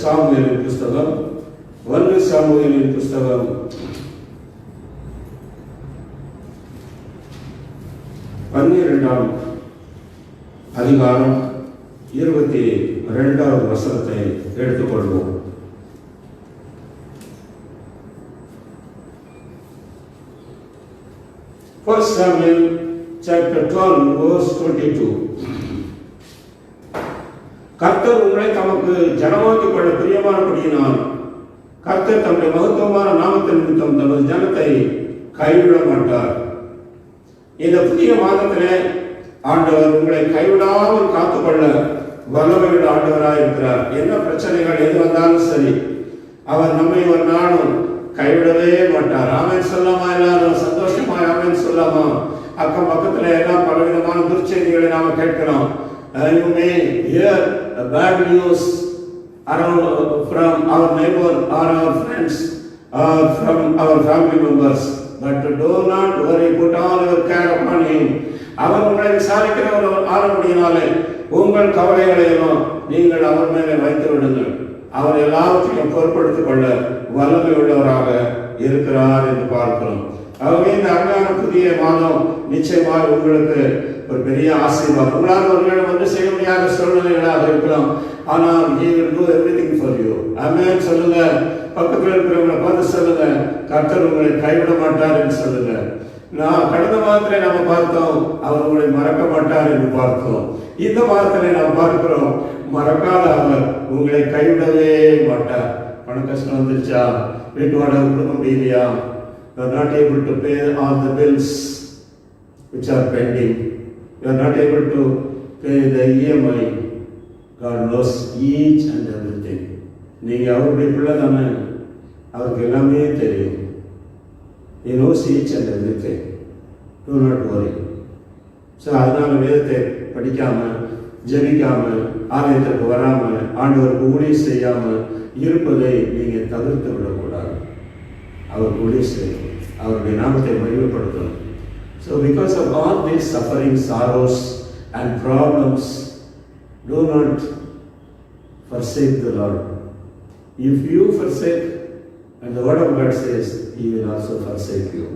Speaker 1: சாமுவேலின் புஸ்தகம் 1 சாமுவேலின் புஸ்தகம் 12ஆம் அதிகாரம் 22வது வசனத்தை எடுத்துக்கொள்வோம். First Samuel chapter 12 verse 22. கர்த்தர் உங்களை தமக்கு ஜனமாக்கிக் கொள்ள பிரியமானபடியினால் கர்த்தர் தம்முடைய மகத்துவமான நாமத்தின் நிமித்தம் தமது ஜனத்தை கைவிட மாட்டார். இந்த புதிய மாதத்திலே ஆண்டவர் உங்களை கைவிடாமல் காத்துக்கொள்ள வல்லமையுள்ள ஆண்டவராக இருக்கிறார். என்ன பிரச்சனைகள் எது வந்தாலும் சரி, அவர் நம்மை ஒரு நாளும் கைவிடவே மாட்டார். ஆமென் சொல்லாமா? எல்லாரும் சந்தோஷமா ஆமென் சொல்லாமா? அக்கம் பக்கத்துல எல்லாம் பலவிதமான துர்ச்செய்திகளை நாம கேட்கிறோம். You may hear bad news around from our neighbor or our friends or from our family members, but do not worry, put all your care upon him. அவர் உங்களை விசாரிக்கிறவர் ஆனபடியினாலே உங்கள் கவலைகளை எல்லாம் நீங்கள் அவர் மேலே வைத்து விடுங்கள். அவர் எல்லாவற்றையும் பொறுப்படுத்திக் கொள்ள வல்லமை உள்ளவராக இருக்கிறார் என்று பார்க்கிறோம். ஆகவே இந்த அருமையான புதிய மாதம் நிச்சயமாக உங்களுக்கு ஒரு பெரிய ஆசீர்வாதம். உங்களால் ஒருவேளை வந்து செய்ய முடியாத சூழ்நிலைகளாக இருக்கலாம், ஆனால் he will do everything for you. ஆமென் சொல்லுங்க. பக்கத்தில் இருக்கிறவங்களை பார்த்து சொல்லுங்க, கர்த்தர் உங்களை கைவிட மாட்டார் என்று சொல்லுங்க. நான் கடந்த மாதத்திலே நாம பார்த்தோம், அவர் உங்களை மறக்க மாட்டார் என்று பார்த்தோம். இந்த மாதத்திலே நாம் பார்க்கிறோம், மறக்காத அவர் உங்களை கைவிடவே மாட்டார். பண கஷ்டம் வந்துருச்சா, வீட்டு வாடகை கொடுக்க முடியலையா, you are not able to pay all the bills which are pending, you are not able to pay the EMI, God knows each and everything. நீங்க அவருடைய பிள்ளை தானே, அவருக்கு எல்லாமே தெரியும். He knows each and everything. Do not worry. So அதனால வேதத்தை படிக்காம, ஜெபிக்காம, ஆலயத்திற்கு வராம, ஆண்டவருக்கு ஊழியம் செய்யாம இருப்பதை நீங்க தவிர்த்து விடக்கூடாது. அவருக்கு ஊழியம் செய்யணும், அவருடைய நாமத்தை மகிமைப்படுத்தணும். So because of all these suffering, sorrows and problems, do not forsake the Lord. If you forsake, and the word of God says, he will also forsake you.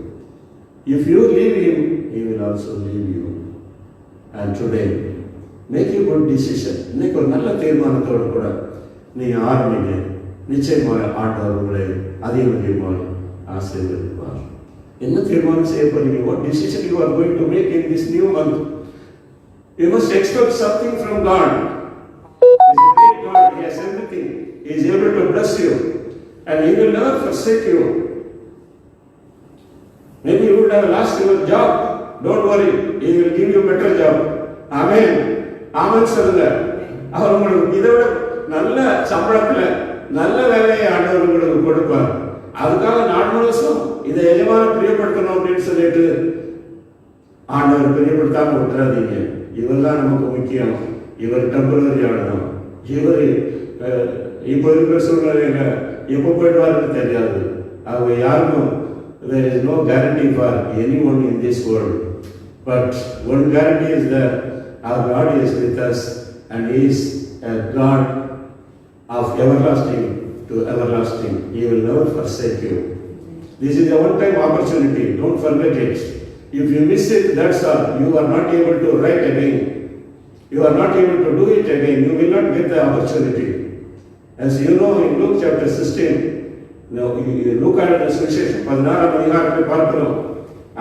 Speaker 1: If you leave him, he will also leave you. And today, make a good decision. இன்னைக்கு ஒரு நல்ல தீர்மானத்தோடு கூட நீங்க ஆரம்பிங்க. நிச்சயமாக ஆண்டவர் உங்களை அதிகமாக ஆசீர்வதிப்பார். என்ன தீர்மானம் செய்ய போறீங்க? What decision you are going to make in this new month? You must expect something from God. He is a great God. He has everything. He is able to bless you, and he will never forsake you. Maybe you would have lost your job. Don't worry. He will give you better job. Amen. Amen சொல்லுங்க. அவர் உங்களுக்கு இதை விட நல்ல சம்பளத்துல நல்ல வேலையை ஆண்டவர் உங்களுக்கு கொடுப்பார். அதுக்காக நாள் முழுசும் இதை எஜமான பிரியப்படுத்தணும் அப்படின்னு சொல்லிட்டு ஆண்டவர் பிரியப்படுத்தாம விட்டுறாதீங்க. இவர் தான் நமக்கு முக்கியம். இவர் டெம்பரரி ஆடணும். இவர் இப்போ இருக்கிற சூழ்நிலையில எப்போ போயிடுவாருன்னு தெரியாது. ஆகவே யாருக்கும் there is no guarantee for anyone in this world, but one guarantee is that our God is with us, and he is a God of everlasting to everlasting. He will never forsake you. This is a one-time opportunity. Don't forget it. If you miss it, that's all. You are not able to write again. You are not able to do it again. You will not get the opportunity. As you know, in Luke chapter 16, லூக்கான சுவிசேஷம் 16ஆம் அதிகாரத்தை பார்க்கிறோம்.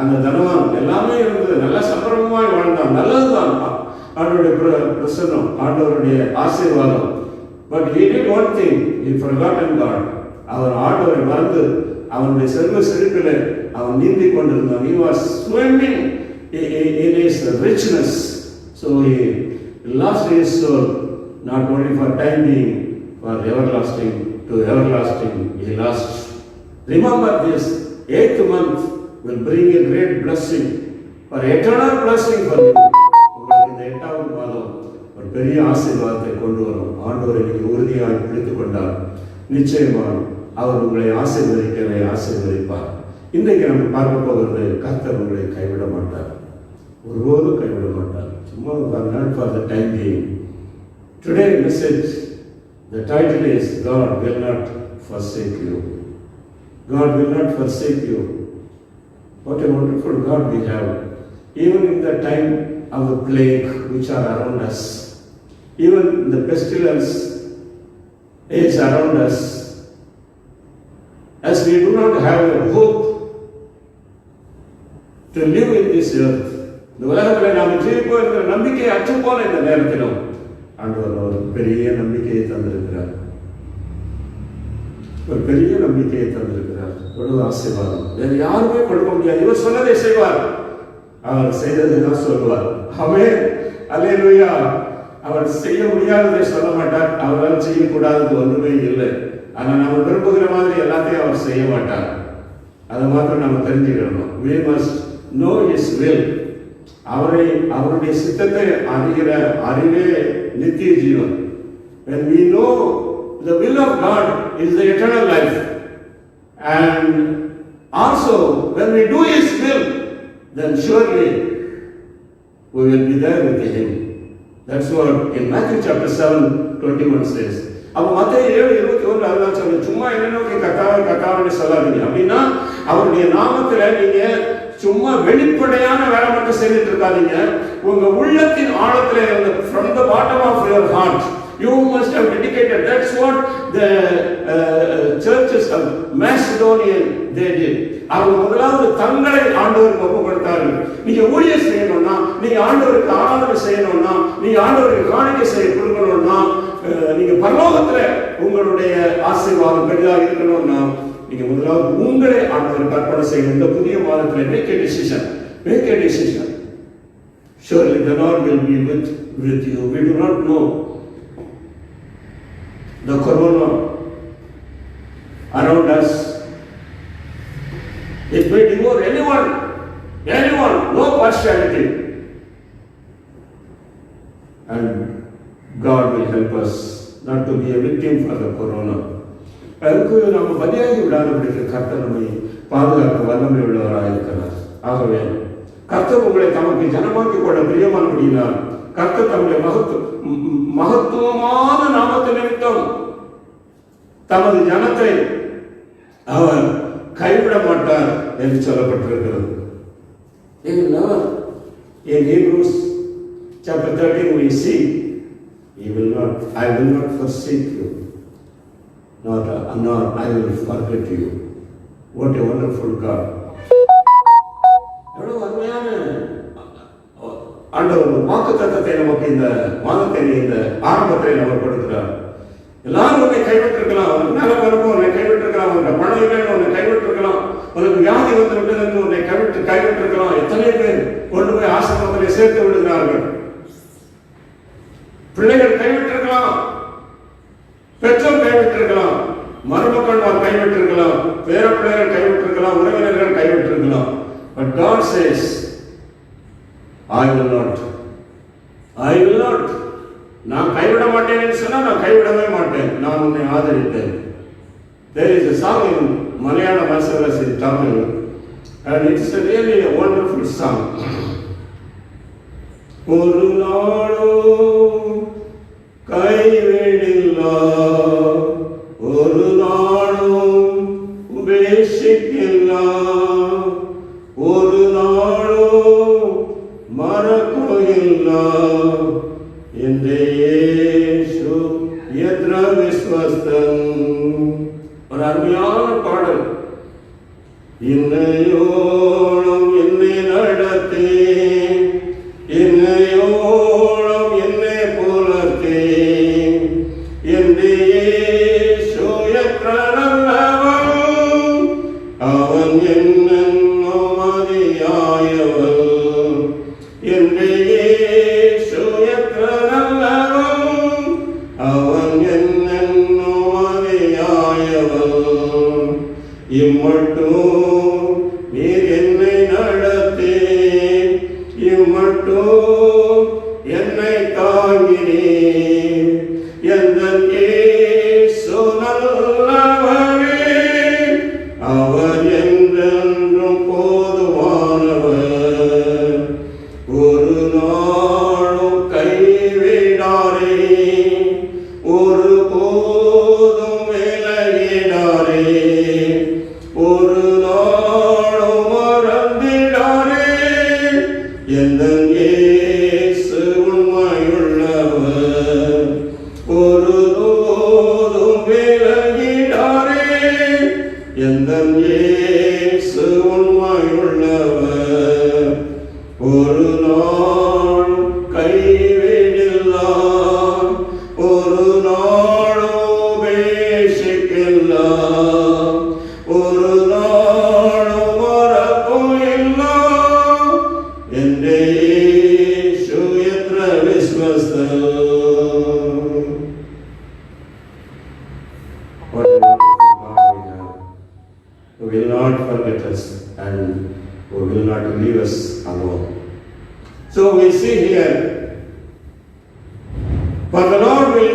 Speaker 1: அந்த தனவான் எல்லாமே இருந்தது, நல்ல சம்பரமாய் வாழ்ந்தான், நல்லதுதான் ஆண்டவருடைய பிரசன்னம், ஆண்டவருடைய ஆசீர்வாதம். But he did one thing, he forgotten God. அவர் ஆண்டவரை மறந்து அவனுடைய செல்வ செழிப்பிலே அவன் நீந்தி கொண்டிருந்தான். he was swimming in his richness, so he lost his soul, not only for time being, for everlasting to everlasting he lost. Remember this, 8th month will bring a great blessing, for eternal blessing for you. உங்களுக்கு இந்த 8வது மாதம் ஒரு பெரிய ஆசீர்வாதத்தை கொண்டு வரும். ஆண்டவரை நீங்கள் உறுதியாக பிடித்துக் கொண்டால் நிச்சயமாக அவர் உங்களை ஆசீர்வதிப்பார். இன்றைக்கு நம்ம பார்க்க போகிறது, கர்த்தர் உங்களை கைவிட மாட்டார், ஒருபோதும் கைவிட மாட்டார். சும்மா not for the time being. Today message, the title is God will not forsake you. God will not forsake you. What a wonderful God we have. Even in the time of the plague which are around us, even the pestilence is around us, as we do not have a hope to live in this earth, இந்த உலகத்தில் நாம் ஜீவிப்போம் என்கிற நம்பிக்கை அற்று போன இந்த நேரத்திலும் ஆண்டவர் ஒரு பெரிய நம்பிக்கையை தந்திருக்கிறார். ஒரு பெரிய நம்பிக்கையை தந்திருக்கிறார். ஒரு ஆசீர்வாதம் வேறு யாருமே கொடுக்க முடியாது. இவர் சொன்னதை செய்வார், அவர் செய்ததை தான் சொல்வார். ஆமென், அல்லேலூயா. அவர் செய்ய முடியாததை சொல்ல மாட்டார், அவரால் செய்யக்கூடாதது ஒன்றுமே இல்லை. ஆனால் நம்ம விரும்புகிற மாதிரி எல்லாத்தையும் அவர் செய்ய மாட்டார். அதை மாத்திரம் நம்ம தெரிஞ்சுக்கணும். We must know his will. அவருடைய சித்தத்தை அறிகிற அறிவே நித்திய ஜீவன். When we know the will of God is the eternal life, and also when we do his will, then surely we will be there with him. That's what in Matthew chapter 7:21 says. அப்போ மத்தேயு 7:21 அதுதான் சொல்லுது. சும்மா என்ன நோக்கி கர்த்தாவே சொல்லாதீங்க. அப்படின்னா அவருடைய நாமத்துல நீங்க சும்மா வெளிப்படையான வேலை மட்டும் செய்துட்டு இருக்காதீங்க. உங்க உள்ளத்தின் ஆழத்துல இருந்து, from the bottom of your heart, you must have dedicated. That's what the churches of Macedonia they did. அவங்க முதலாவது தங்களை ஆண்டவருக்கு ஒப்பு கொடுத்தார்கள். நீங்க ஊழியம் செய்யணும்னா, நீங்க ஆண்டவருக்கு ஆராதனை செய்யணும்னா, நீங்க ஆண்டவருக்கு காணிக்கை செய்ய கொடுக்கணும்னா, நீங்க பரலோகத்துல உங்களுடைய ஆசீர்வாதம் பெரிதாக இருக்கணும்னா, நீங்க முதலாவது உங்களை ஆண்டவருக்கு அர்ப்பணை செய்யணும். இந்த புதிய மாதத்துல make a decision. Surely the Lord will be with you. We do not know the corona around us. It may devour anyone, no partiality. And God will help us not to be a victim for the corona. அதுக்கு நம்ம பலியாகி விடாதபடிக்கு கர்த்தர் நம்மை பாதுகாக்க வல்லமை உள்ளவராக இருக்கிறார். ஆகவே கர்த்தர் உங்களை தமக்கு ஜனமாக்கி கொள்ள பிரியமானபடியினால் கர்த்தர் தம்முடைய மகத்துவமான நாமத்து நிமித்தம் தமது ஜனத்தை அவர் கைவிட மாட்டார் என்று சொல்லப்பட்டிருக்கிறது. In Hebrews chapter 13 we see, I will not forsake you, nor I will forget you. What a wonderful God. எவ்வளவு அருமையான ஆண்டவர் வாக்குத்தத்தத்தை நமக்கு இந்த மாதத்தின் இந்த ஆரம்பத்தை நமக்கு கொடுக்கிறார். எல்லாரும் உன்னை கைவிட்டிருக்கலாம், உனக்கு மேல வரப்போ உன்னை கைவிட்டிருக்கலாம், உனக்கு பணம் இல்லைன்னு உன்னை கைவிட்டிருக்கலாம், உனக்கு வியாதி வந்து விட்டது என்று உன்னை கைவிட்டிருக்கலாம். எத்தனை பேர் கொண்டு போய் ஆசிரமத்திலே சேர்த்து விடுகிறார்கள். பிள்ளைகள் கைவிட்டிருக்கலாம், பெற்றோர் கைவிட்டிருக்கலாம், மருமக்கள்மார் கைவிட்டிருக்கலாம், பேர பிள்ளைகள் கைவிட்டிருக்கலாம், உறவினர்கள் கைவிட்டிருக்கலாம். But God says, I will not. நான் கைவிட மாட்டேன் என்று சொன்னா நான் கைவிடவே மாட்டேன், நான் உன்னை ஆதரித்தேன். There is a song in Malayalam as well as in Tamil, and it's really a wonderful song. ஒரு நாளும் கைவிடில்லா, ஒரு நாளும் உபேட்சிக்கில்லா, ஒரு நாளும் மறக்கவில்லா, என்ற இயேசு எத்ர விஸ்வஸ்தன். ஒரு அருமையான பாடல். இன்னையோളം என்னை நடத்தி, என்னையோളം என்னை புலர்த்தி, என்ற இயேசு எத்ர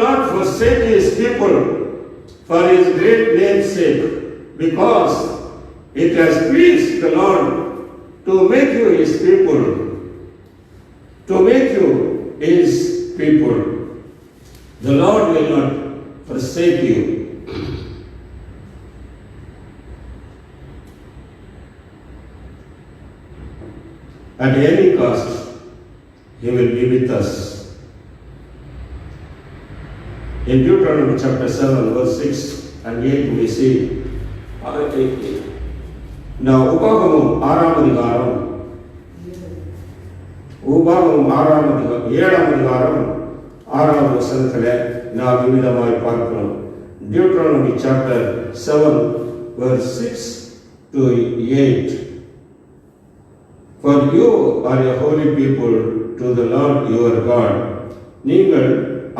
Speaker 1: not forsake his people for his great name's sake, because it has pleased the Lord to make you his people, to make you his people. The Lord will not forsake you. At any cost, he will be with us. In Deuteronomy chapter 7, verse 6 and 8, we see, now, உபாகமம் 6ஆம் அதிகாரம் 7ஆம் அதிகாரம் 6வது வசனத்திலே நாம் விதமாய் பார்க்கிறோம். Deuteronomy chapter 7, verse 6 to 8. For you are a holy people to the Lord your God. நீங்கள்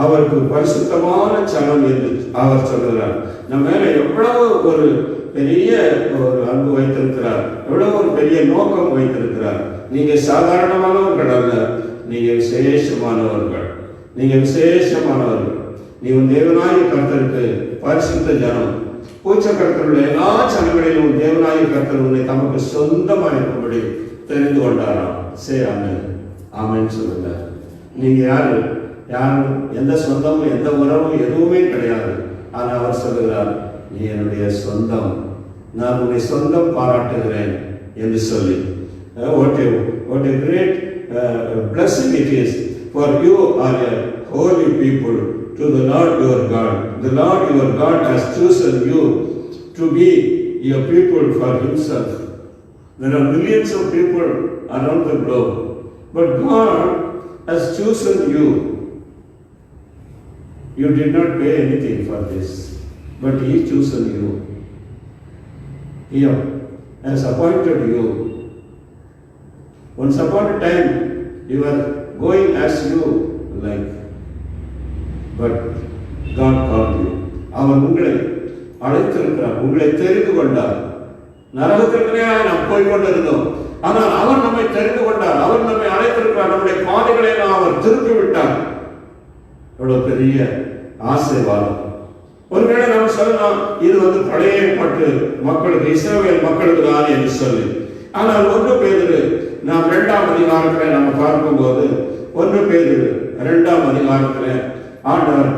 Speaker 1: அவருக்கு பரிசுத்தமான சனம் என்று அவர் சொல்கிறார். நம்ம மேல எவ்வளவு ஒரு பெரிய ஒரு அன்பு வைத்திருக்கிறார், எவ்வளவு ஒரு பெரிய நோக்கம் வைத்திருக்கிறார். நீங்க சாதாரணமானவர்கள் அல்ல, நீங்க விசேஷமானவர்கள். நீங்க விசேஷமானவர்கள். நீ உன் தேவனாய கர்த்தருக்கு பரிசுத்த ஜனம். பூச்சக்கரத்தில் எல்லா சனங்களிலும் தேவனாய கர்த்தர் உன்னை தமக்கு சொந்தமாக இருக்கும்படி தெரிந்து கொண்டாராம். சே ஆமென். ஆமென் சொல்லுங்க. நீங்க யாரு? யாரும் எந்த சொந்தமும் எந்த உறவும் எதுவுமே கிடையாது. ஆனால் அவர் சொல்லுகிறார், நீ என்னுடைய சொந்தம், நான் உன்னை சொந்தம் பாராட்டுகிறேன் என்று சொல்லி. What a great blessing it is, for you are a holy people to the Lord your God. The Lord your God has chosen you to be a people for himself. There are millions of people around the globe, but God has chosen you. You did not pay anything for this, but he chosen you. He has appointed you. Once upon a time, you were going as you like, but God called you. அவர் உங்களை அழைத்திருக்கிறார், உங்களை தெரிந்து கொண்டார். நரகத்திற்கு நாம் போய்கொண்டிருந்தோம், ஆனால் அவர் நம்மை தெரிந்து கொண்டார், அவர் நம்மை அழைத்திருக்கிறார், நம்முடைய பாதைகளை அவர் திருப்பி விட்டார். எவ்வளவு பெரிய ஆசீர்வாதம். ஒருவேளை நம்ம சொல்லலாம், இது பழைய ஏற்பாட்டு மக்களுக்கு, இஸ்ரவேல் மக்களுக்கு தான் என்று சொல்லி. ஆனால் 1 பேதுரு நாம் 2ஆம் அதிகாரத்தில் நம்ம பார்க்கும்போது 1 பேதுரு 2ஆம் அதிகாரத்தில் ஆண்டவர்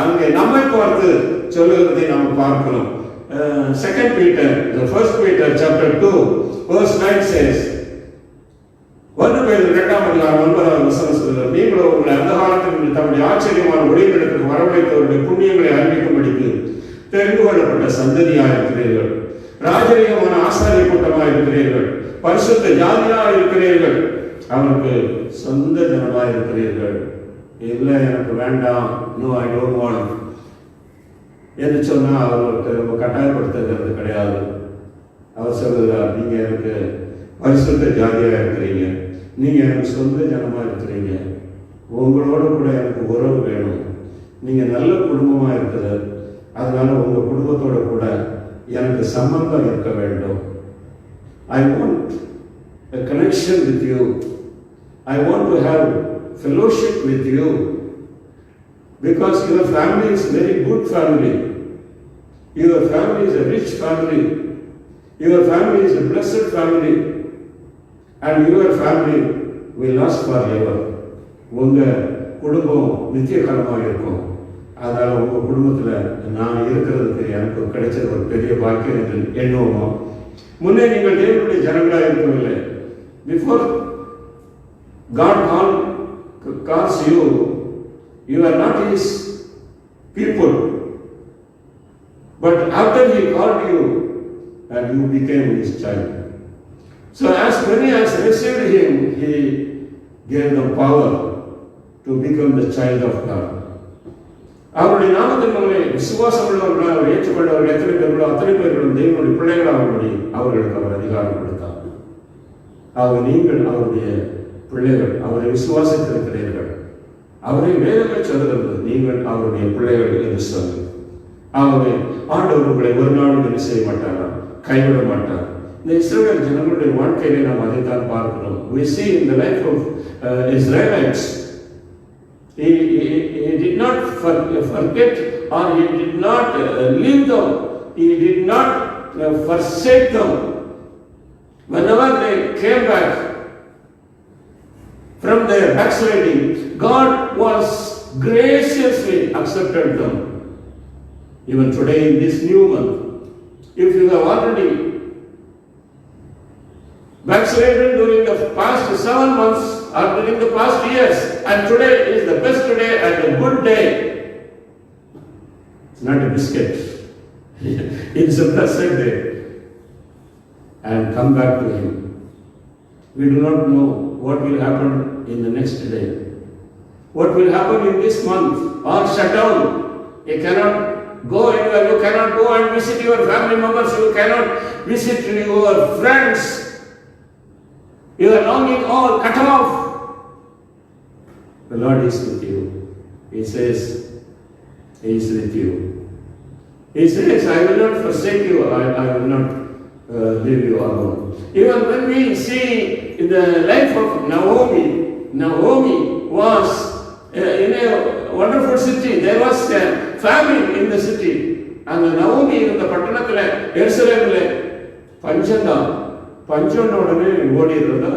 Speaker 1: அங்கே நம்மை பார்த்து சொல்லுகிறதை நாம் பார்க்கிறோம். 2 Peter, the 1 Peter chapter 2 verse 9 says, 1 பேதுரு 2ஆம் அதிகாரம் 9வது வசனம் சொல்லுகிறது, நீங்களோ உங்களை அந்த காலத்தில் தம்முடைய ஆச்சரியமான ஒளிகளுக்கு வரவழைத்தவருடைய புண்ணியங்களை அறிவிக்கும்படிக்கு தெரிந்து கொள்ளப்பட்ட சந்ததியாக இருக்கிறீர்கள், ராஜரீகமான ஆசாரிய கூட்டமாக இருக்கிறீர்கள், பரிசுத்த ஜாதியாக இருக்கிறீர்கள், அவருக்கு சொந்த ஜனமாக இருக்கிறீர்கள். இல்லை எனக்கு வேண்டாம், நோ ஐ டோன்ட் வாண்ட் என்று சொன்னால் அவர்களுக்கு ரொம்ப கட்டாயப்படுத்துகிறது கிடையாது. அவர் சொல்லுகிறார், நீங்கள் எனக்கு பரிசுத்த ஜாதியாக இருக்கிறீங்க, நீங்கள் எனக்கு சொந்த ஜனமாக இருக்கிறீங்க, உங்களோடு கூட எனக்கு உறவு வேணும், நீங்கள் நல்ல குடும்பமாக இருக்குது, அதனால உங்கள் குடும்பத்தோடு கூட எனக்கு சம்பந்தம் இருக்க வேண்டும். I want a connection with you. I want to have fellowship with you, because your family is very good family. Your family is a rich family. Your family is a blessed family, and your family will last forever. உங்க குடும்பம் நித்திய காலமாக இருக்கும். அதனால உங்க குடும்பத்தில் நான் இருக்கிறதுக்கு எனக்கு கிடைச்சது ஒரு பெரிய பாக்கியம் என்று எண்ணுவோம். முன்னே நீங்கள் தேவனுடைய ஜனங்களாக இருக்கவில்லை. Before God calls you, you are not his people. But after he called you, and you became his child. So as many as received him, he gave them power to become the child of God. அவருடைய நாமத்தினாலே விசுவாசம் உள்ளவர்கள், அவர் ஏற்றுக்கொண்டவர்கள் எத்தனை பேர்களோ அத்தனை பேர்களும் தேவனுடைய பிள்ளைகளாகும்படி அவர்களுக்கு அவர் அதிகாரம் கொடுத்தார். ஆக நீங்கள் அவருடைய பிள்ளைகள், அவரை விசுவாசித்திருக்கிறீர்கள். அவரை வேதமே சொல்கிறது, நீங்கள் அவருடைய பிள்ளைகள் என்று சொல்லு. ஆகவே ஆண்டவர் உங்களை ஒரு நாளும் என்ன செய்ய மாட்டாரா, கைவிட மாட்டார். இந்த இஸ்ரவேல் ஜனங்களுடைய வாழ்க்கையிலே நாம் அதைத்தான் பார்க்கிறோம். We see in the life of Israelites, He did not forget, or he did not leave them. He did not forsake them. Whenever they came back from their backsliding, God was graciously accepted them. Even today in this new month, if you have already backslidden during the past 7 months or during the past years, and today is the best day and a good day, it's not a biscuit. It's a blessed day. And come back to Him. We do not know what will happen in the next day. What will happen in this month or shut down. You cannot go anywhere. You cannot go and visit your family members. You cannot visit your friends. You are longing all cut off. The Lord is with you. He says, He is with you. He says, I will not forsake you. I will not leave you alone. Even when we see in the life of Naomi was in a wonderful city. There was a famine in the city. And Naomi in the Patanathila, Jerusalemle, Panchanda odane odirada.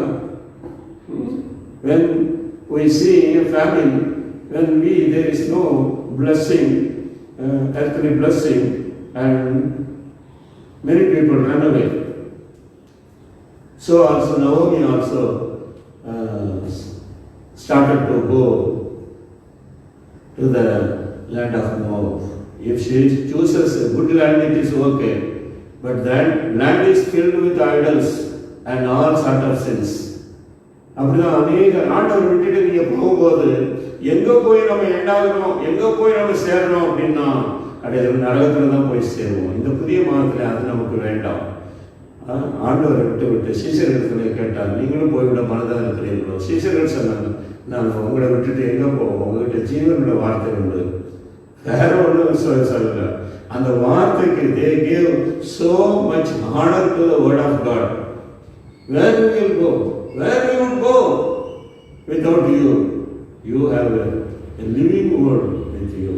Speaker 1: When we see a famine, when there is no blessing, earthly blessing, and many people run away. So also Naomi also started to go to the land of Moab. If she chooses a good land, it is okay. But that land is filled with idols and all sort of sins. அப்படிதான் அநேக ஆண்டவர் விட்டுட்டு நீங்க போகும்போது எங்க போய் நம்ம எண்டாகிறோம், எங்க போய் நம்ம சேரணும் அப்படின்னா கடையில் நரகத்துல தான் போய் சேருவோம். இந்த புதிய மாதத்துல அது நமக்கு வேண்டாம். ஆண்டவரை விட்டு சீசர்களிடத்துல கேட்டால் நீங்களும் போய்விட மனதாக இருக்கிறீர்களோ? சீசர்கள் சொன்னாங்க, நாங்கள் உங்களை விட்டுட்டு எங்கே போவோம்? உங்ககிட்ட ஜீவனோட வார்த்தை உண்டு, வேற ஒன்றும் சொல்லல. அந்த வார்த்தைக்கு they gave so much honor to the word of God. Where we will go? Where we would go without you? You have a living word with you.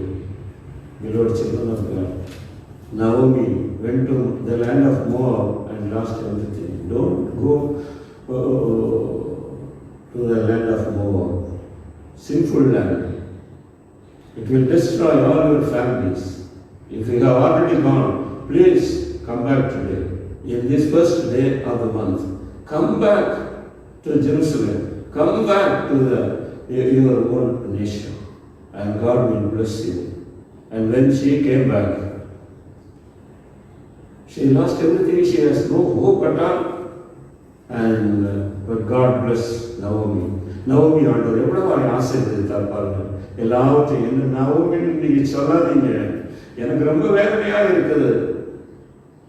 Speaker 1: Beloved children of God, Naomi went to the land of Moab and lost everything. Don't go to the land of Moab, sinful land. It will destroy all your families. If you have already gone, please come back today. In this first day of the month, come back to Jerusalem. Come back to your own nation, and God will bless you. And when she came back, she lost everything. She has no hope at all. But God bless Naomi. Naomi ஆண்டவர் எவ்வளவு ஆசீர்வதித்தார் பாருங்க. எல்லாவற்றையும் என்ன நவோமின்னு நீங்க சொல்லாதீங்க. எனக்கு ரொம்ப வேதனையாக இருக்குது.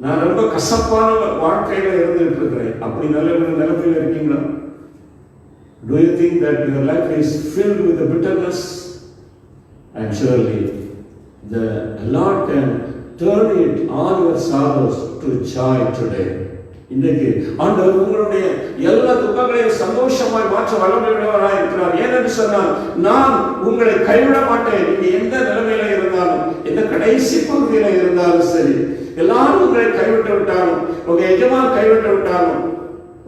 Speaker 1: நான் ரொம்ப கசப்பான வாழ்க்கையில இருந்துட்டு இருக்கிறேன். அப்படி நல்ல நிலத்தில் இருக்கீங்களா? Do you think that your life is filled with the bitterness? And surely the Lord can turn it all your sorrows to joy today. இன்றைக்கு ஆண்டவர் உங்களுடைய எல்லா துக்கங்களையும் சந்தோஷமாய் மாற்ற வல்லமையுள்ளவராய் இருக்கிறார். ஏனென்று சொன்னால், நான் உங்களை கைவிட மாட்டேன். நீங்க எந்த நிலைமையில இருந்தாலும், எந்த கடைசி பகுதியில இருந்தாலும் சரி, எல்லாரும் உங்களை கைவிட்டு விட்டாலும், உங்க எஜமான் கைவிட்டு விட்டாலும்,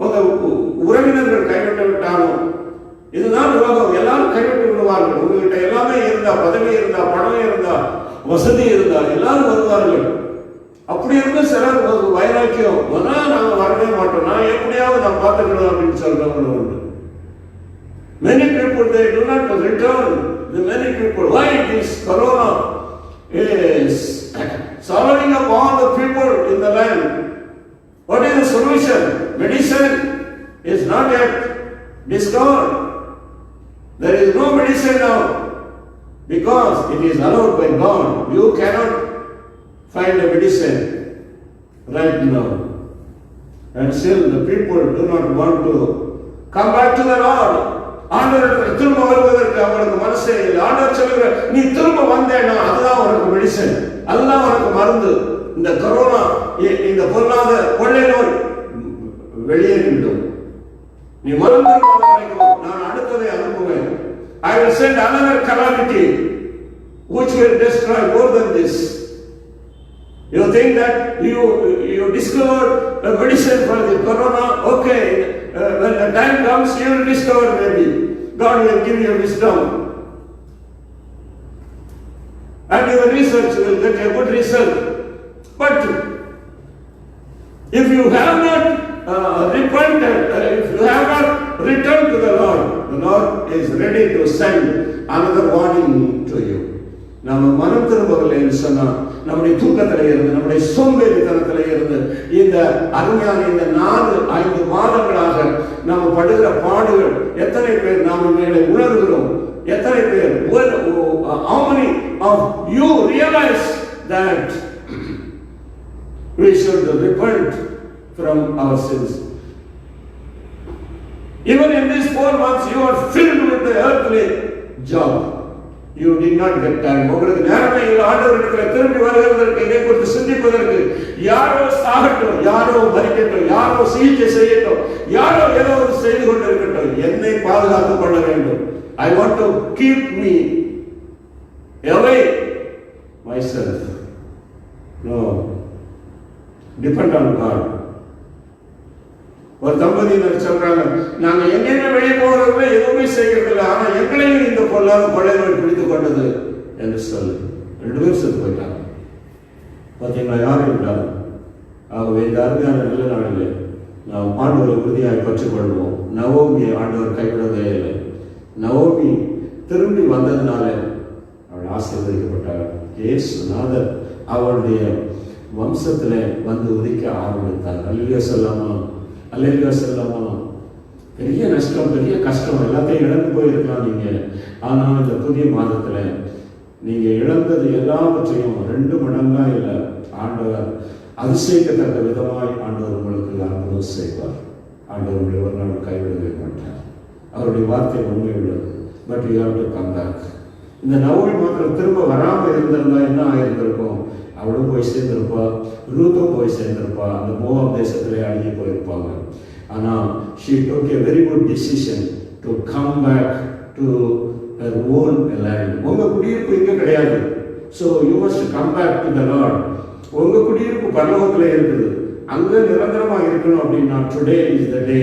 Speaker 1: உங்க உறவினர்கள் கைவிட்டு விட்டாலும், இதுதான் உலகம். எல்லாரும் கைவிட்டு விடுவார்கள். உங்ககிட்ட எல்லாமே இருந்தா, பதவி இருந்தா, பணம் இருந்தா, வசதி இருந்தா, எல்லாரும் வருவார்கள். அப்படி இருந்து சிலர் வைராக்கியம், நாங்கள் வரவே மாட்டோம், நான் எப்படியாவது நான் பார்த்துக்கணும் அப்படின்னு சொல்றவங்க உண்டு. Many people, they do not return. The many people, why this corona is swallowing up all the people in the land? What is the solution? Medicine is not yet discovered. There is no medicine now because it is allowed by God. You cannot find a medicine right now. And still the people do not want to come back to the Lord. ஆண்டவர் திரும்ப வருவதற்கு அவனுக்கு மனசே இல்லை. ஆண்டவர் சொல்லுகிற, நீ திரும்ப வந்தேன்னா அதுதான் உனக்கு மெடிசன், அதுதான் உனக்கு மருந்து. இந்த கொரோனா, இந்த பொல்லாத கொள்ளை நோய் வெளியேறிவிடும். நீ மருந்து வரைக்கும் நான் அடுத்ததை அனுப்புவேன். I will send another calamity which will destroy more than this. You think that you discovered a medicine for the corona? Okay, when the time comes, you will discover maybe. God will give you wisdom. And your research will get a good result. But if you have not repented, if you have not returned to the Lord is ready to send another warning to you. நம்ம மனம் திரும்பவில்லை என்று சொன்னா நம்முடைய தூக்கத்திலே இருந்து நம்முடைய சோம்பேறித்தனத்திலே இருந்து இந்த அருமையான இந்த 4-5 மாதங்களாக நாம் படுகிற பாடுகள் எத்தனை பேர் நாம் இவைகளை உணர்கிறோம்? எத்தனை பேர்? How many of you realize that we should repent from our sins? Even in these 4 months you are filled with the earthly job. You did not get time. உங்களுக்கு நேரமே இல்லை ஆண்டவரிடத்தில் திரும்பி வருகிறதற்கு, இதை குறித்து சிந்திப்பதற்கு. யாரோ சாகட்டும், யாரோ மரிக்கட்டும், யாரோ சிகிச்சை செய்யட்டும், யாரோ ஏதோ செய்து கொண்டிருக்கட்டும், என்னை பாதுகாத்துக் கொள்ள வேண்டும். I want to keep me away myself. No. Depend on God. ஒரு தம்பதியினர் சொல்றாங்க, நாங்க எங்கெங்க வெளியே போறதுல எதுவுமே செய்யறது இல்லை, ஆனா எங்களையும் இந்த பொல்லாத கொள்ளை நோய் பிடித்துக் கொண்டது என்று சொல்லு. 2 பேர் செத்து போயிட்டாங்க. பார்த்தீங்களா? யாரும் இல்லாது. ஆகவே இந்த அருமையான நல்ல நாளிலே நாம் ஆண்டவரை உறுதியாய் பற்றிக் கொள்வோம். நவோமியை ஆண்டவர் கைவிடவே இல்லை. நவோமி திரும்பி வந்ததுனால அவள் ஆசீர்வதிக்கப்பட்டாள். இயேசுநாதர் அவளுடைய வம்சத்திலே வந்து உதிக்க ஆரம்பித்தார். அல்லேலூயா சொல்லாமா? அல்லேலூயா சொல்லாமா? பெரிய நஷ்டம், பெரிய கஷ்டம், எல்லாத்தையும் இழந்து போயிருக்கலாம் நீங்க. ஆனால் இந்த புதிய மாதத்துல நீங்க இழந்தது எல்லாவற்றையும் 2 மடங்கா இல்லை, ஆண்டவர் அதிசயிக்கத்தக்க விதமாய் ஆண்டவர் உங்களுக்கு அற்புதம் செய்வார். ஆண்டவர் உங்களை ஒரு நாள் கைவிடவே மாட்டார். அவருடைய வார்த்தை உண்மை உள்ளது. But you have to come back. இந்த நவோமி மாத்திரம் திரும்ப வராமல் இருந்திருந்தா என்ன ஆயிருந்திருக்கும்? அவளும் போய் சேர்ந்திருப்பா, ரூத்தும் போய் சேர்ந்திருப்பா, அந்த மோவாப் தேசத்திலே அழுகி போயிருப்பாங்க. ஆனால் she took a very good decision to come back to her own land. உங்க குடியிருப்பு இங்கே கிடையாது. So you must come back to the Lord. உங்க குடியிருப்பு பரலோகத்தில் இருக்குது, அங்கே நிரந்தரமாக இருக்கணும். அப்படின்னா today is the day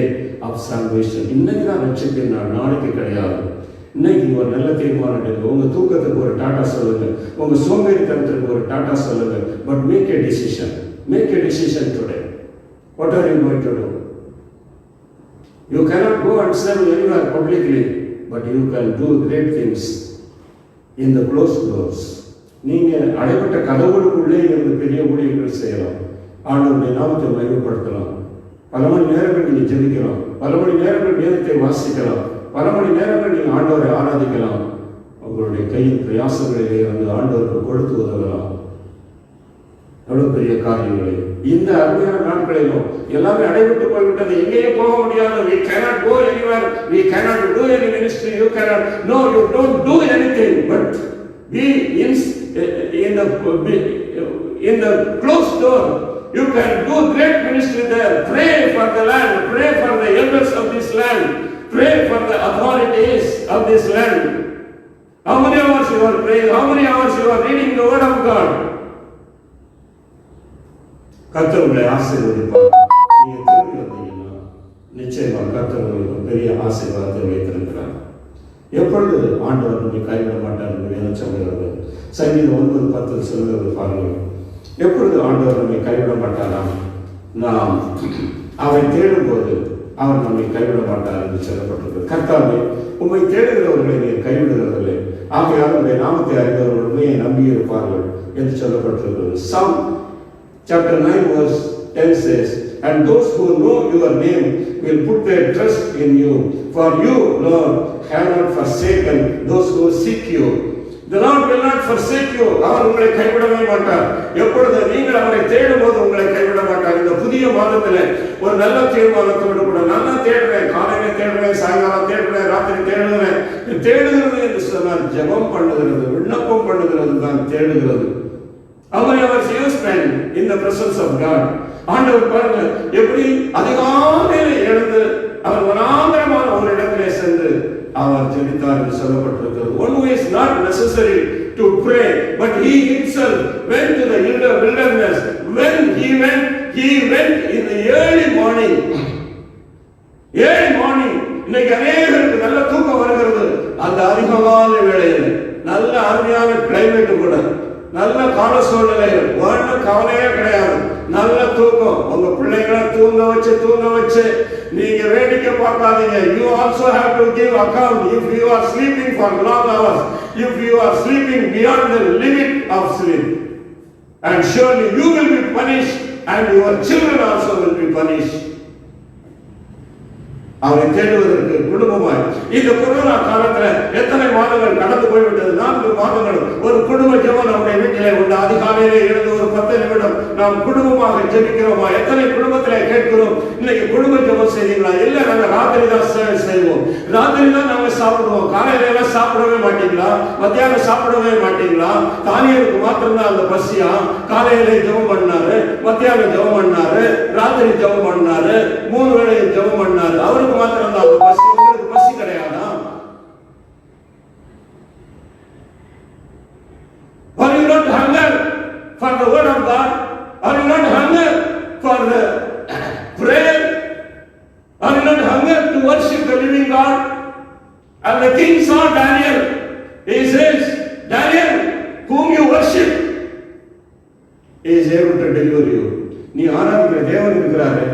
Speaker 1: of salvation. இன்னைக்கு தான் ரட்சிப்பின் நாள், நாளைக்கு கிடையாது. இன்னைக்கு ஒரு நல்ல தீர்மானம் எடுங்க. உங்க தூக்கத்துக்கு ஒரு டாட்டா சொல்லுங்க, உங்க சோம்பேறித்தனத்துக்கு ஒரு டாட்டா சொல்லுங்க. But make a decision. Make a decision today. What are you going to do? You cannot go and serve anywhere publicly, but you can do great things in the closed doors. நீங்க அடைபட்ட கதவுகளுக்குள்ளே இருந்து பெரிய ஊழியங்கள் செய்யலாம். ஆண்டவருடைய நாமத்தை மகிமைப்படுத்தலாம். பல மணி நேரங்கள் நீங்க ஜெபிக்கலாம், பல மணி நேரங்கள் வேதத்தை வாசிக்கலாம், பல மணி நேரங்கள் நீங்க ஆண்டவரை ஆராதிக்கலாம். உங்களுடைய கையின் பிரயாசங்களிலே வந்து ஆண்டவருக்கு கொடுத்து உதவலாம். எவ்வளவு பெரிய காரியங்களை இந்த அருமையான நாட்களிலும் எல்லாமே அடைபட்டு போய்விட்டது. எங்கேயே போக முடியாது. We cannot go anywhere. We cannot do any ministry. You cannot. No, you don't do anything. But be in the closed door. You can do great ministry there. Pray for the land. Pray for the elders of this land. Pray for the authorities of this land. How many hours you are praying? How many hours you are reading the word of God? கர்த்தர் உங்களை ஆசீர்வதிப்பார். நீங்க திரும்பி வந்தீங்கன்னா நிச்சயமா கர்த்தர் உங்களுக்கு பெரிய ஆசீர்வாதத்தை வைத்திருக்கிறார். எப்பொழுது ஆண்டவர் நம்மை கைவிட மாட்டார் என்று வேதம் சொல்கிறது. சங்கீதம் 9:10 சொல்கிறது பாருங்கள். எப்பொழுது ஆண்டவர் நம்மை கைவிட மாட்டாராம்? நாம் அவரை தேடும் போது அவர் நம்மை கைவிட மாட்டார் என்று சொல்லப்பட்டிருக்கிறது. கர்த்தாவே, உம்மை தேடுகிறவர்களை நீர் கைவிடுகிறதில்லை, ஆகையால் உடைய நாமத்தை அறிந்தவர்கள் உண்மையை நம்பியிருப்பார்கள் என்று சொல்லப்பட்டிருக்கிறது. Psalm chapter 9 verse 10 says, and those who know your name will put their trust in you, for you, Lord, have not forsaken those who seek you. The Lord will not forsake you. அவர் உங்களை கைவிடவே மாட்டார். எப்பொழுது நீங்கள் அவரை தேடும் போது உங்களை கைவிட மாட்டார். இந்த புதிய மாதத்தில் ஒரு நல்ல தீர்மானத்தோடு கூட நல்லா தேடுறேன், காலையில தேடுறேன், சாயங்காலம் தேடுறேன், ராத்திரி தேடுகிறேன். தேடுகிறது என்று சொன்னால் ஜெபம் பண்ணுகிறது, விண்ணப்பம் பண்ணுகிறது தான் தேடுகிறது. How many hours you spend in the presence of God? ஆண்டவர் பாருங்க எப்படி அதிகாலையில் எழுந்து அவர் வனாந்தரமான ஒரு இடத்திலே சென்று அவர் ஜெபித்தார் என்று சொல்லப்பட்டிருக்கிறது. One who is not necessary to pray, but he himself went to the wilderness. When he went in the early morning. இன்னைக்கு அநேகருக்கு நல்ல தூக்கம் வருகிறது. அந்த அதிகாலை வேளையில் நல்ல அருமையான கிளைமேட் கூட, நல்ல கால சூழ்நிலைகள், ஒன்றும் கவலையே கிடையாது, நல்ல தூக்கம். உங்க பிள்ளைகளை தூங்க வச்சு நீங்க வேடிக்கை பார்க்காதீங்க. You also have to give account if you are sleeping for long hours, if you are sleeping beyond the limit of sleep, and surely you will be punished and your children also will be punished. அவரை தேடுவதற்கு குடும்பமாய் இந்த corona காலத்துல எத்தனை மாதங்கள் கடந்து போய்விட்டது. 4 மாதங்கள் ஒரு குடும்ப ஜெபம் நம்முடைய வீட்டிலே உண்டு. அதிகாலையிலே எழுந்து ஒரு 10 நிமிடம் நாம் குடும்பமாக ஜெபிக்கிறோமா? எத்தனை குடும்பத்திலே கேட்கிறோம், இன்னைக்கு குடும்ப ஜெபம் செய்வீங்களா? இல்ல, நாங்க ராத்திரி தான் செய்வோம், ராத்திரி தான் நாங்க சாப்பிடுவோம். காலையில எல்லாம் சாப்பிடவே மாட்டீங்களா? மத்தியானம் சாப்பிடவே மாட்டீங்களா? தானியலுக்கு மாத்திரம்தான் அந்த பசியா? காலையிலே ஜெபம் பண்ணாரு, மத்தியானம் ஜெபம் பண்ணாரு, ராத்திரி ஜெபம் பண்ணாரு, 3 வேளையும் ஜெபம் பண்ணாரு. அவருக்கு மாத்திரம் தான் பசி, உங்களுக்கு பசி கிடையாதா? Are you not hunger for the word of God? Are you not hunger for the prayer? Are you not hunger to worship the living God? And the king saw Daniel. He says, Daniel, whom you worship is able to deliver you. நீ ஆராதிக்கிற தேவன் இருக்கிறாரு,